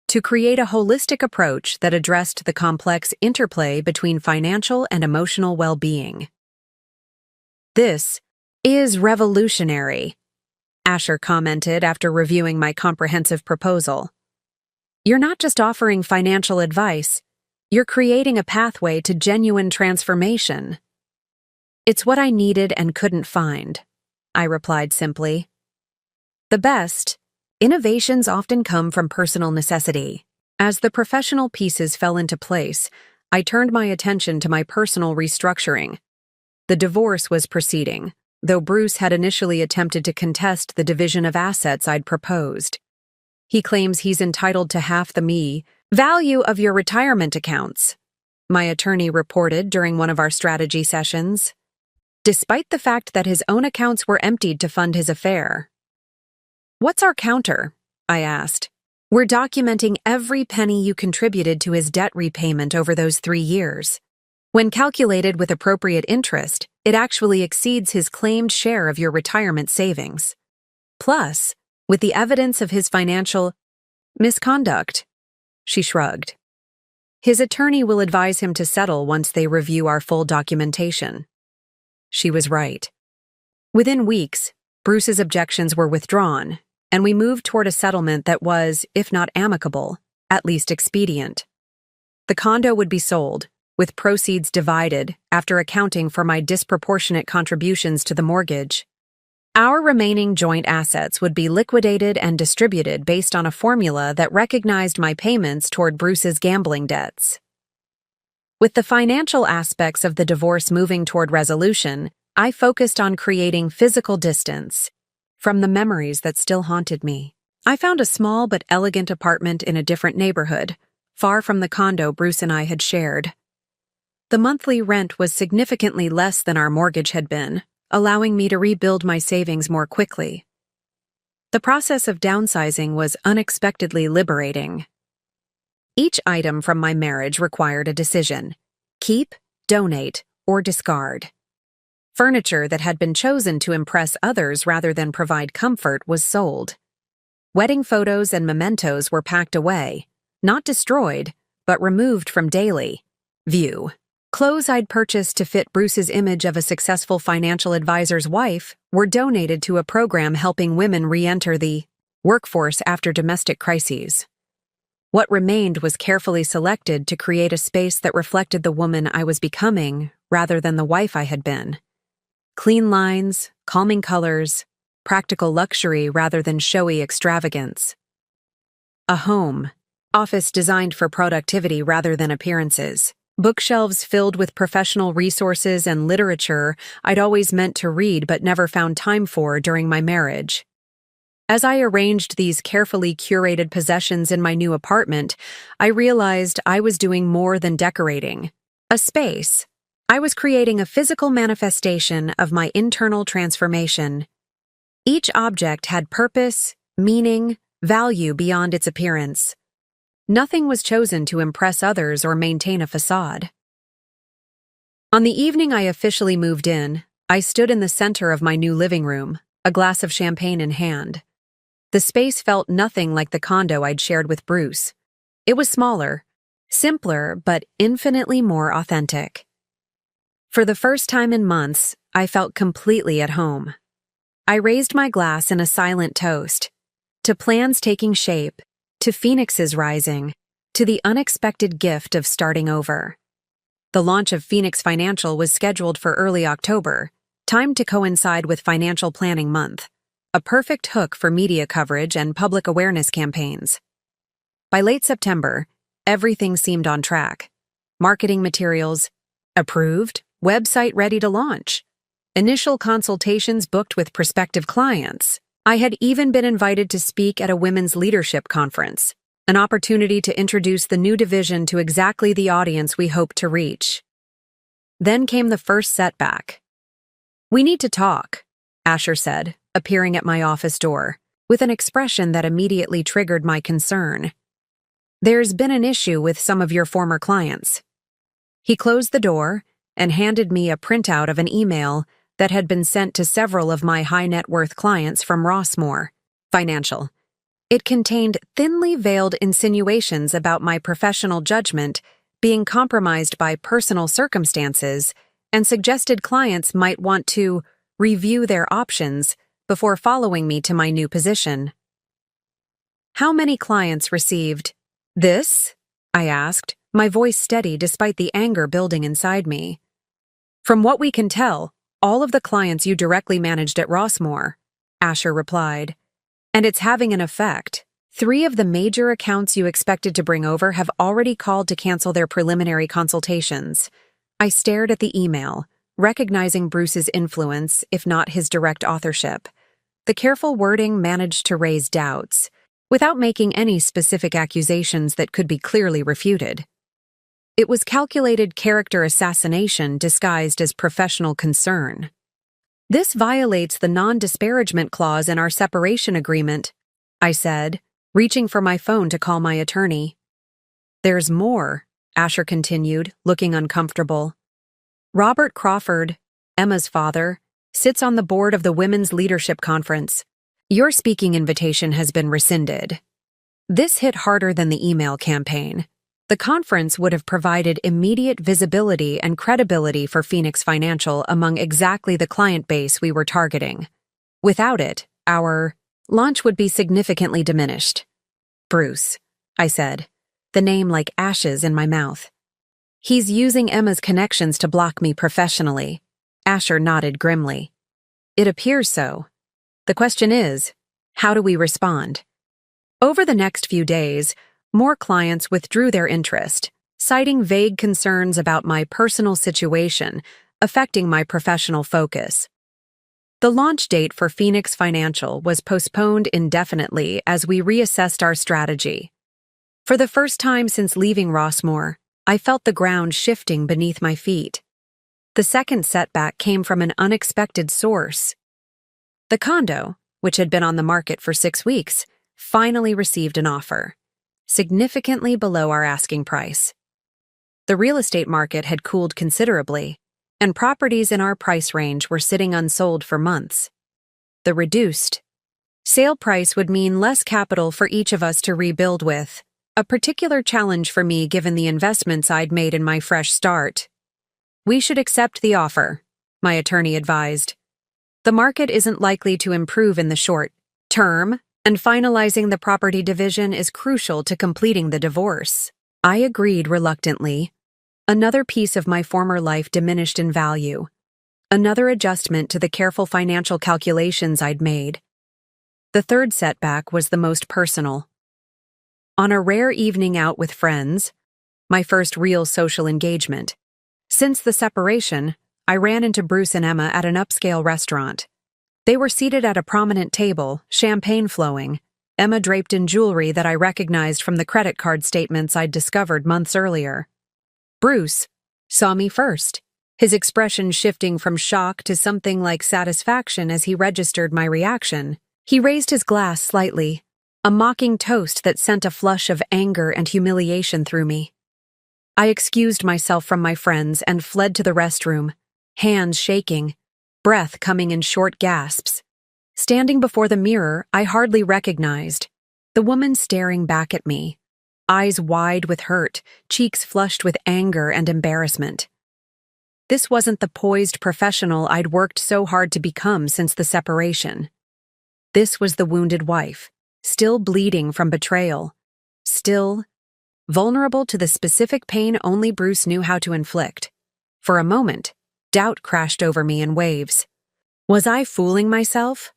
to create a holistic approach that addressed the complex interplay between financial and emotional well-being. "This is revolutionary," Asher commented after reviewing my comprehensive proposal. "You're not just offering financial advice, you're creating a pathway to genuine transformation." "It's what I needed and couldn't find," I replied simply. The best innovations often come from personal necessity. As the professional pieces fell into place, I turned my attention to my personal restructuring. The divorce was proceeding, though Bruce had initially attempted to contest the division of assets I'd proposed. He claims he's entitled to half the value of your retirement accounts, my attorney reported during one of our strategy sessions, despite the fact that his own accounts were emptied to fund his affair. "What's our counter?" I asked. "We're documenting every penny you contributed to his debt repayment over those 3 years. When calculated with appropriate interest, it actually exceeds his claimed share of your retirement savings. Plus, with the evidence of his financial misconduct," she shrugged. "His attorney will advise him to settle once they review our full documentation." She was right. Within weeks, Bruce's objections were withdrawn, and we moved toward a settlement that was, if not amicable, at least expedient. The condo would be sold, with proceeds divided after accounting for my disproportionate contributions to the mortgage. Our remaining joint assets would be liquidated and distributed based on a formula that recognized my payments toward Bruce's gambling debts. With the financial aspects of the divorce moving toward resolution, I focused on creating physical distance from the memories that still haunted me. I found a small but elegant apartment in a different neighborhood, far from the condo Bruce and I had shared. The monthly rent was significantly less than our mortgage had been, allowing me to rebuild my savings more quickly. The process of downsizing was unexpectedly liberating. Each item from my marriage required a decision: keep, donate, or discard. Furniture that had been chosen to impress others rather than provide comfort was sold. Wedding photos and mementos were packed away, not destroyed, but removed from daily view. Clothes I'd purchased to fit Bruce's image of a successful financial advisor's wife were donated to a program helping women re-enter the workforce after domestic crises. What remained was carefully selected to create a space that reflected the woman I was becoming rather than the wife I had been. Clean lines, calming colors, practical luxury rather than showy extravagance. A home, office designed for productivity rather than appearances. Bookshelves filled with professional resources and literature I'd always meant to read but never found time for during my marriage. As I arranged these carefully curated possessions in my new apartment, I realized I was doing more than decorating a space. I was creating a physical manifestation of my internal transformation. Each object had purpose, meaning, value beyond its appearance. Nothing was chosen to impress others or maintain a facade. On the evening I officially moved in, I stood in the center of my new living room, a glass of champagne in hand. The space felt nothing like the condo I'd shared with Bruce. It was smaller, simpler, but infinitely more authentic. For the first time in months, I felt completely at home. I raised my glass in a silent toast, to plans taking shape, to phoenixes rising, to the unexpected gift of starting over. The launch of Phoenix Financial was scheduled for early October, timed to coincide with Financial Planning Month, a perfect hook for media coverage and public awareness campaigns. By late September, everything seemed on track. Marketing materials approved, website ready to launch, initial consultations booked with prospective clients. I had even been invited to speak at a women's leadership conference, an opportunity to introduce the new division to exactly the audience we hoped to reach. Then came the first setback. "We need to talk," Asher said, appearing at my office door, with an expression that immediately triggered my concern. "There's been an issue with some of your former clients." He closed the door and handed me a printout of an email that had been sent to several of my high-net-worth clients from Rossmore Financial. It contained thinly veiled insinuations about my professional judgment being compromised by personal circumstances and suggested clients might want to review their options before following me to my new position. "How many clients received this?" I asked, my voice steady despite the anger building inside me. "From what we can tell, all of the clients you directly managed at Rossmore," Asher replied. "And it's having an effect. 3 of the major accounts you expected to bring over have already called to cancel their preliminary consultations." I stared at the email, recognizing Bruce's influence, if not his direct authorship. The careful wording managed to raise doubts, without making any specific accusations that could be clearly refuted. It was calculated character assassination disguised as professional concern. "This violates the non-disparagement clause in our separation agreement," I said, reaching for my phone to call my attorney. "There's more," Asher continued, looking uncomfortable. "Robert Crawford, Emma's father, sits on the board of the Women's Leadership Conference. Your speaking invitation has been rescinded." This hit harder than the email campaign. The conference would have provided immediate visibility and credibility for Phoenix Financial among exactly the client base we were targeting. Without it, our launch would be significantly diminished. "Bruce," I said, the name like ashes in my mouth. "He's using Emma's connections to block me professionally." Asher nodded grimly. "It appears so. The question is, how do we respond?" Over the next few days, more clients withdrew their interest, citing vague concerns about my personal situation affecting my professional focus. The launch date for Phoenix Financial was postponed indefinitely as we reassessed our strategy. For the first time since leaving Rossmore, I felt the ground shifting beneath my feet. The second setback came from an unexpected source. The condo, which had been on the market for 6 weeks, finally received an offer, significantly below our asking price. The real estate market had cooled considerably, and properties in our price range were sitting unsold for months. The reduced sale price would mean less capital for each of us to rebuild with, a particular challenge for me given the investments I'd made in my fresh start. "We should accept the offer," my attorney advised. "The market isn't likely to improve in the short term, and finalizing the property division is crucial to completing the divorce." I agreed reluctantly. Another piece of my former life diminished in value. Another adjustment to the careful financial calculations I'd made. The third setback was the most personal. On a rare evening out with friends, my first real social engagement since the separation, I ran into Bruce and Emma at an upscale restaurant. They were seated at a prominent table, champagne flowing, Emma draped in jewelry that I recognized from the credit card statements I'd discovered months earlier. Bruce saw me first, his expression shifting from shock to something like satisfaction as he registered my reaction. He raised his glass slightly, a mocking toast that sent a flush of anger and humiliation through me. I excused myself from my friends and fled to the restroom, hands shaking, breath coming in short gasps. Standing before the mirror, I hardly recognized the woman staring back at me, eyes wide with hurt, cheeks flushed with anger and embarrassment. This wasn't the poised professional I'd worked so hard to become since the separation. This was the wounded wife, still bleeding from betrayal, still vulnerable to the specific pain only Bruce knew how to inflict. For a moment, doubt crashed over me in waves. Was I fooling myself?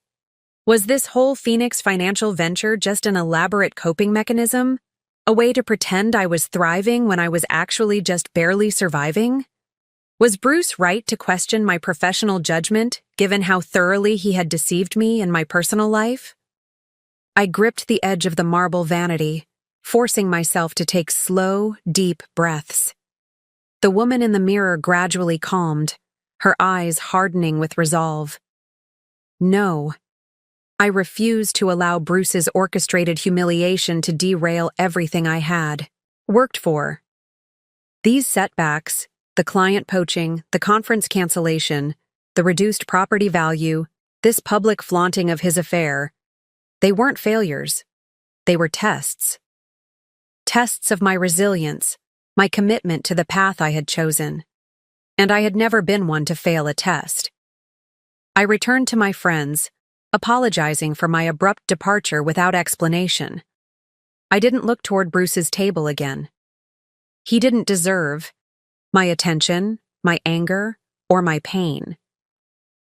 Was this whole Phoenix financial venture just an elaborate coping mechanism? A way to pretend I was thriving when I was actually just barely surviving? Was Bruce right to question my professional judgment, given how thoroughly he had deceived me in my personal life? I gripped the edge of the marble vanity, forcing myself to take slow, deep breaths. The woman in the mirror gradually calmed, her eyes hardening with resolve. No. I refused to allow Bruce's orchestrated humiliation to derail everything I had worked for. These setbacks, the client poaching, the conference cancellation, the reduced property value, this public flaunting of his affair, they weren't failures. They were tests. Tests of my resilience, my commitment to the path I had chosen. And I had never been one to fail a test. I returned to my friends, apologizing for my abrupt departure without explanation. I didn't look toward Bruce's table again. He didn't deserve my attention, my anger, or my pain.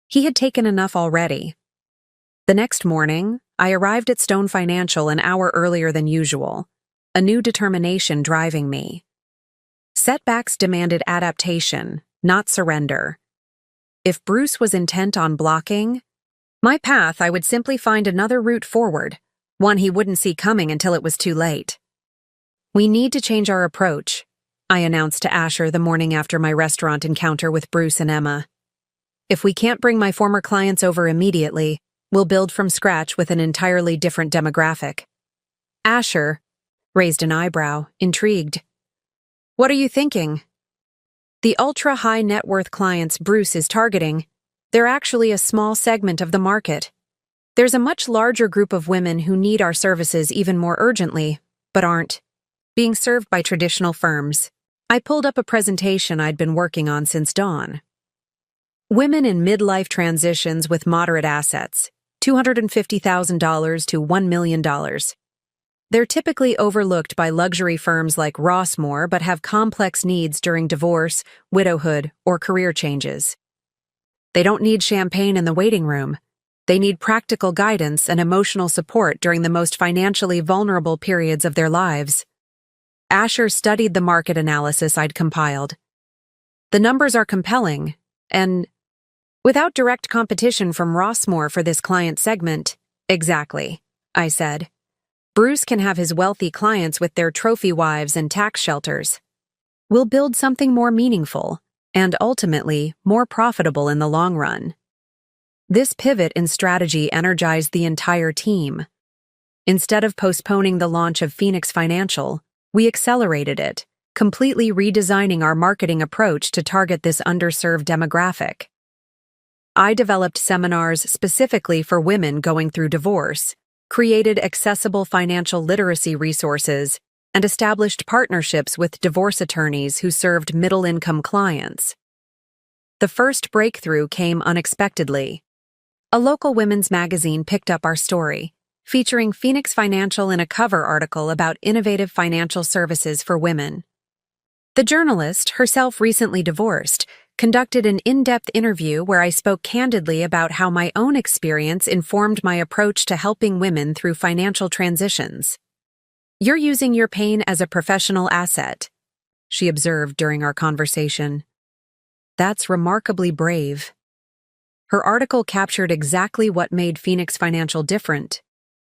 He had taken enough already. The next morning, I arrived at Stone Financial an hour earlier than usual, a new determination driving me. Setbacks demanded adaptation, not surrender. If Bruce was intent on blocking my path, I would simply find another route forward, one he wouldn't see coming until it was too late. We need to change our approach, I announced to Asher the morning after my restaurant encounter with Bruce and Emma. If we can't bring my former clients over immediately, we'll build from scratch with an entirely different demographic. Asher raised an eyebrow, intrigued. What are you thinking? The ultra-high net worth clients Bruce is targeting, they're actually a small segment of the market. There's a much larger group of women who need our services even more urgently, but aren't being served by traditional firms. I pulled up a presentation I'd been working on since dawn. Women in midlife transitions with moderate assets, $250,000 to $1 million. They're typically overlooked by luxury firms like Rossmore but have complex needs during divorce, widowhood, or career changes. They don't need champagne in the waiting room. They need practical guidance and emotional support during the most financially vulnerable periods of their lives. Asher studied the market analysis I'd compiled. The numbers are compelling, and without direct competition from Rossmore for this client segment, exactly, I said. Bruce can have his wealthy clients with their trophy wives and tax shelters. We'll build something more meaningful, and ultimately more profitable in the long run. This pivot in strategy energized the entire team. Instead of postponing the launch of Phoenix Financial, we accelerated it, completely redesigning our marketing approach to target this underserved demographic. I developed seminars specifically for women going through divorce, created accessible financial literacy resources, and established partnerships with divorce attorneys who served middle-income clients. The first breakthrough came unexpectedly. A local women's magazine picked up our story, featuring Phoenix Financial in a cover article about innovative financial services for women. The journalist, herself recently divorced, conducted an in-depth interview where I spoke candidly about how my own experience informed my approach to helping women through financial transitions. You're using your pain as a professional asset, she observed during our conversation. That's remarkably brave. Her article captured exactly what made Phoenix Financial different: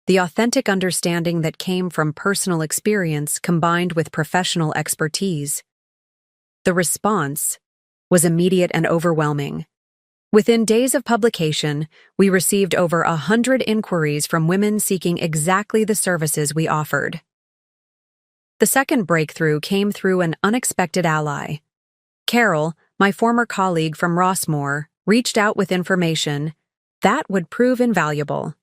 the authentic understanding that came from personal experience combined with professional expertise. The response was immediate and overwhelming. Within days of publication, we received over 100 inquiries from women seeking exactly the services we offered. The second breakthrough came through an unexpected ally. Carol, my former colleague from Rossmore, reached out with information That would prove invaluable.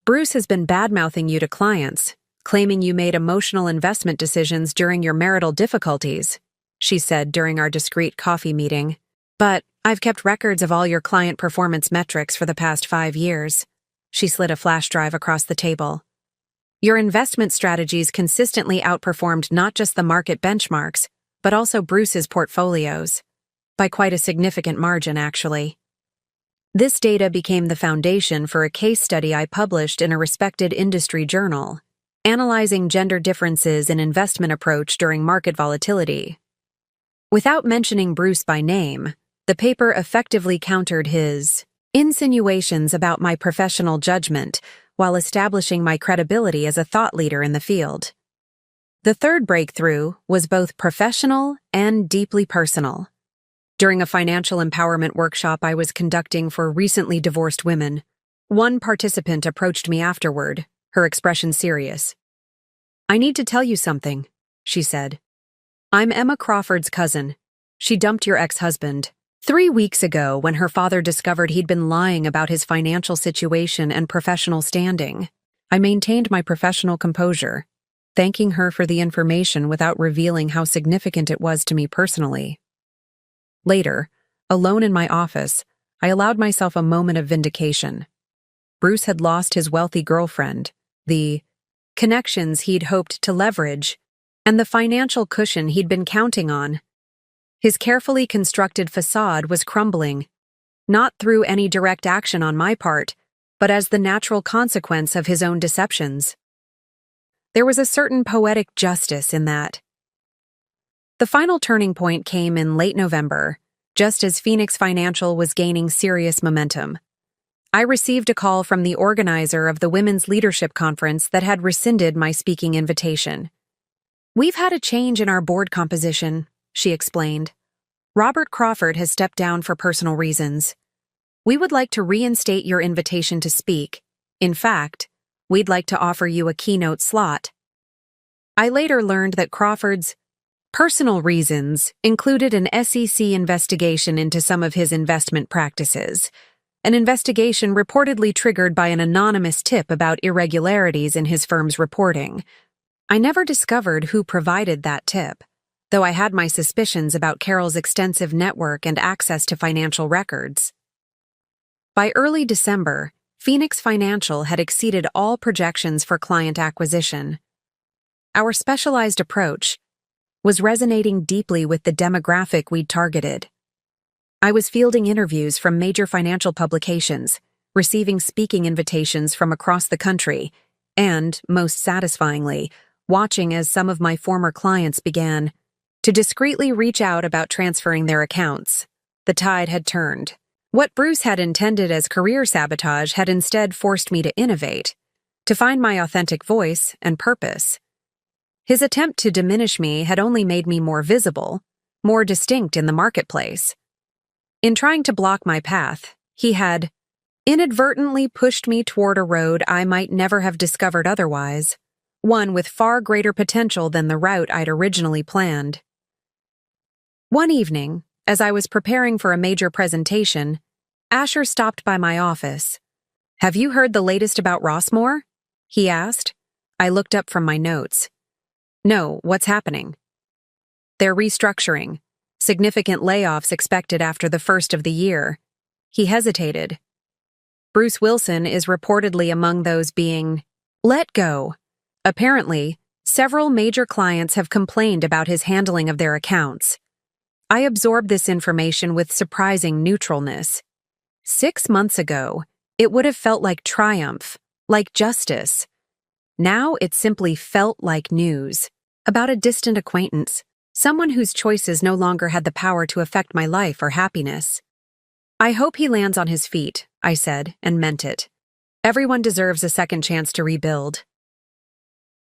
Bruce has been bad-mouthing you to clients, claiming you made emotional investment decisions during your marital difficulties, she said during our discreet coffee meeting. But I've kept records of all your client performance metrics for the past 5 years. She slid a flash drive across the table. Your investment strategies consistently outperformed not just the market benchmarks, but also Bruce's portfolios. By quite a significant margin, actually. This data became the foundation for a case study I published in a respected industry journal, analyzing gender differences in investment approach during market volatility. Without mentioning Bruce by name, the paper effectively countered his insinuations about my professional judgment while establishing my credibility as a thought leader in the field. The third breakthrough was both professional and deeply personal. During a financial empowerment workshop I was conducting for recently divorced women, one participant approached me afterward, her expression serious. "I need to tell you something," she said. "I'm Emma Crawford's cousin. She dumped your ex-husband 3 weeks ago when her father discovered he'd been lying about his financial situation and professional standing. I maintained my professional composure, thanking her for the information without revealing how significant it was to me personally. Later, alone in my office, I allowed myself a moment of vindication. Bruce had lost his wealthy girlfriend, the connections he'd hoped to leverage, and the financial cushion he'd been counting on. His carefully constructed facade was crumbling, not through any direct action on my part, but as the natural consequence of his own deceptions. There was a certain poetic justice in that. The final turning point came in late November, just as Phoenix Financial was gaining serious momentum. I received a call from the organizer of the Women's Leadership Conference that had rescinded my speaking invitation. "We've had a change in our board composition," she explained. "Robert Crawford has stepped down for personal reasons. We would like to reinstate your invitation to speak. In fact, we'd like to offer you a keynote slot." I later learned that Crawford's personal reasons included an SEC investigation into some of his investment practices, an investigation reportedly triggered by an anonymous tip about irregularities in his firm's reporting. I never discovered who provided that tip, though I had my suspicions about Carol's extensive network and access to financial records. By early December, Phoenix Financial had exceeded all projections for client acquisition. Our specialized approach was resonating deeply with the demographic we'd targeted. I was fielding interviews from major financial publications, receiving speaking invitations from across the country, and, most satisfyingly, watching as some of my former clients began to discreetly reach out about transferring their accounts. The tide had turned. What Bruce had intended as career sabotage had instead forced me to innovate, to find my authentic voice and purpose. His attempt to diminish me had only made me more visible, more distinct in the marketplace. In trying to block my path, he had inadvertently pushed me toward a road I might never have discovered otherwise, one with far greater potential than the route I'd originally planned. One evening, as I was preparing for a major presentation, Asher stopped by my office. "Have you heard the latest about Rossmore?" he asked. I looked up from my notes. "No, what's happening?" "They're restructuring. Significant layoffs expected after the first of the year." He hesitated. "Bruce Wilson is reportedly among those being let go. Apparently, several major clients have complained about his handling of their accounts." I absorbed this information with surprising neutralness. 6 months ago, it would have felt like triumph, like justice. Now it simply felt like news, about a distant acquaintance, someone whose choices no longer had the power to affect my life or happiness. "I hope he lands on his feet," I said, and meant it. "Everyone deserves a second chance to rebuild."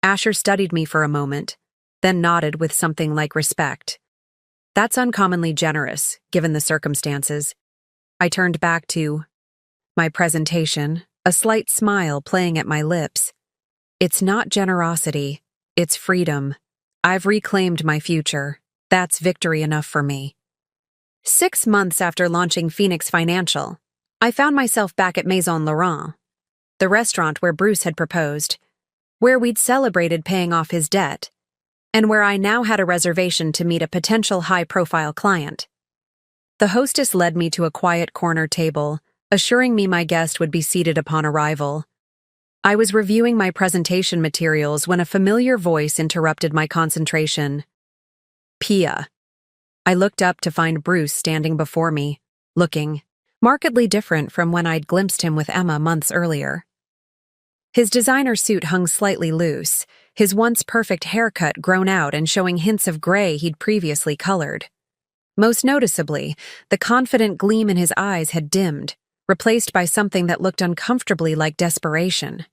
Asher studied me for a moment, then nodded with something like respect. "That's uncommonly generous, given the circumstances." I turned back to my presentation, a slight smile playing at my lips. "It's not generosity, it's freedom. I've reclaimed my future. That's victory enough for me." 6 months after launching Phoenix Financial, I found myself back at Maison Laurent, the restaurant where Bruce had proposed, where we'd celebrated paying off his debt, and where I now had a reservation to meet a potential high-profile client. The hostess led me to a quiet corner table, assuring me my guest would be seated upon arrival. I was reviewing my presentation materials when a familiar voice interrupted my concentration. Pia. I looked up to find Bruce standing before me, looking markedly different from when I'd glimpsed him with Emma months earlier. His designer suit hung slightly loose, his once perfect haircut grown out and showing hints of gray he'd previously colored. Most noticeably, the confident gleam in his eyes had dimmed, replaced by something that looked uncomfortably like desperation.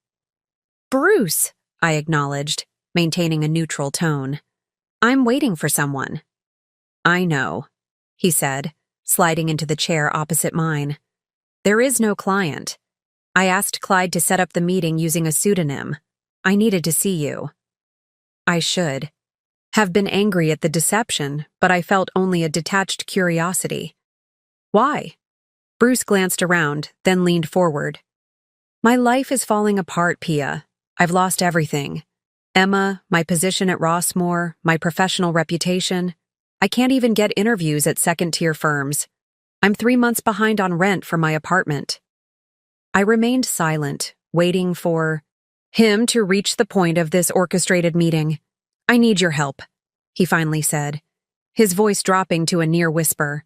"Bruce," I acknowledged, maintaining a neutral tone. "I'm waiting for someone." "I know," he said, sliding into the chair opposite mine. "There is no client. I asked Clyde to set up the meeting using a pseudonym. I needed to see you." I should have been angry at the deception, but I felt only a detached curiosity. "Why?" Bruce glanced around, then leaned forward. "My life is falling apart, Pia. I've lost everything. Emma, my position at Rossmore, my professional reputation. I can't even get interviews at second-tier firms. I'm 3 months behind on rent for my apartment." I remained silent, waiting for him to reach the point of this orchestrated meeting. "I need your help," he finally said, his voice dropping to a near whisper.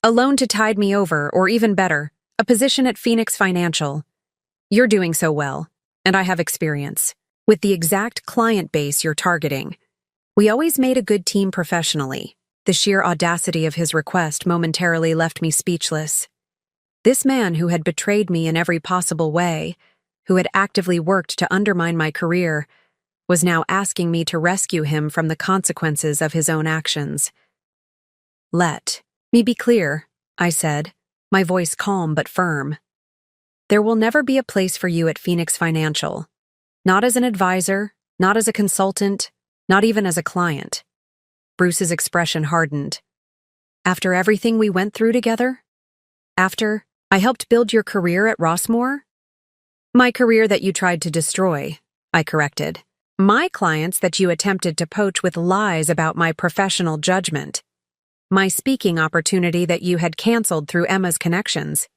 "A loan to tide me over, or even better, a position at Phoenix Financial. You're doing so well, and I have experience with the exact client base you're targeting. We always made a good team professionally." The sheer audacity of his request momentarily left me speechless. This man who had betrayed me in every possible way, who had actively worked to undermine my career, was now asking me to rescue him from the consequences of his own actions. "Let me be clear," I said, my voice calm but firm. "There will never be a place for you at Phoenix Financial. Not as an advisor, not as a consultant, not even as a client." Bruce's expression hardened. "After everything we went through together? After I helped build your career at Rossmore?" "My career that you tried to destroy," I corrected. "My clients that you attempted to poach with lies about my professional judgment. My speaking opportunity that you had canceled through Emma's connections."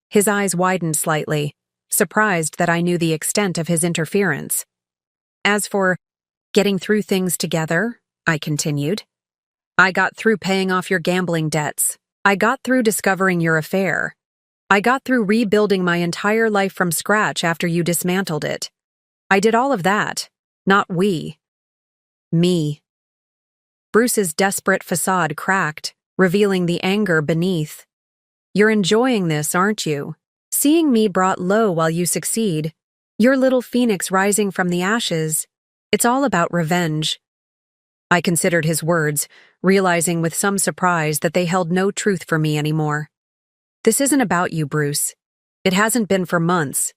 His eyes widened slightly, surprised that I knew the extent of his interference. "As for getting through things together," I continued, "I got through paying off your gambling debts. I got through discovering your affair. I got through rebuilding my entire life from scratch after you dismantled it. I did all of that, not we. Me." Bruce's desperate facade cracked, revealing the anger beneath. "You're enjoying this, aren't you? Seeing me brought low while you succeed. Your little phoenix rising from the ashes. It's all about revenge." I considered his words, realizing with some surprise that they held no truth for me anymore. "This isn't about you, Bruce. It hasn't been for months.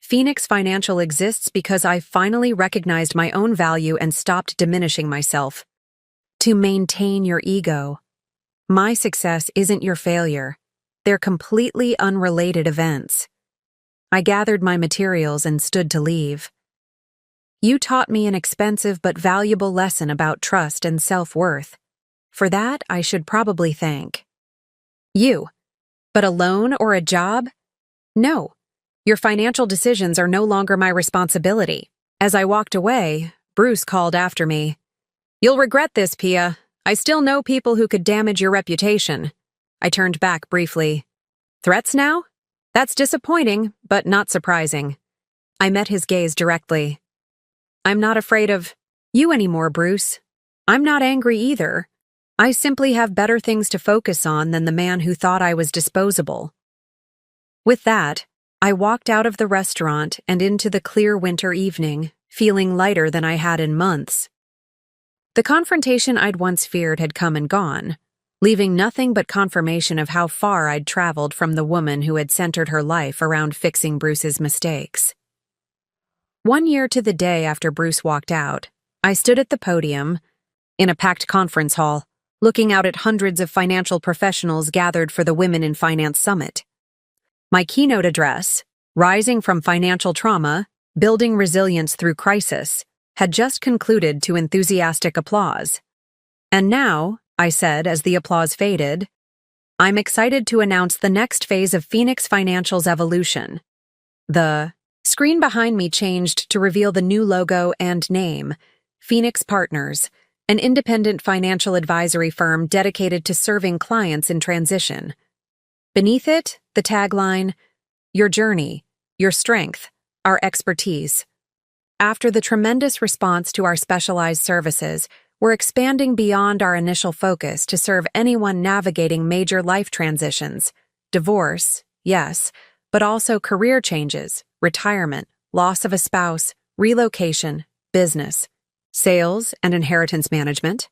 Phoenix Financial exists because I finally recognized my own value and stopped diminishing myself. To maintain your ego. My success isn't your failure. They're completely unrelated events." I gathered my materials and stood to leave. "You taught me an expensive but valuable lesson about trust and self-worth. For that, I should probably thank you. But a loan or a job? No. Your financial decisions are no longer my responsibility." As I walked away, Bruce called after me. "You'll regret this, Pia. I still know people who could damage your reputation." I turned back briefly. "Threats now? That's disappointing, but not surprising." I met his gaze directly. "I'm not afraid of you anymore, Bruce. I'm not angry either. I simply have better things to focus on than the man who thought I was disposable." With that, I walked out of the restaurant and into the clear winter evening, feeling lighter than I had in months. The confrontation I'd once feared had come and gone, leaving nothing but confirmation of how far I'd traveled from the woman who had centered her life around fixing Bruce's mistakes. 1 year to the day after Bruce walked out, I stood at the podium, in a packed conference hall, looking out at hundreds of financial professionals gathered for the Women in Finance Summit. My keynote address, Rising from Financial Trauma, Building Resilience Through Crisis, had just concluded to enthusiastic applause. And now, I said as the applause faded, I'm excited to announce the next phase of Phoenix Financial's evolution. The screen behind me changed to reveal the new logo and name, Phoenix Partners, an independent financial advisory firm dedicated to serving clients in transition. Beneath it, the tagline, Your journey, your strength, our expertise. After the tremendous response to our specialized services, we're expanding beyond our initial focus to serve anyone navigating major life transitions. Divorce, yes, but also career changes, retirement, loss of a spouse, relocation, business, sales and inheritance management,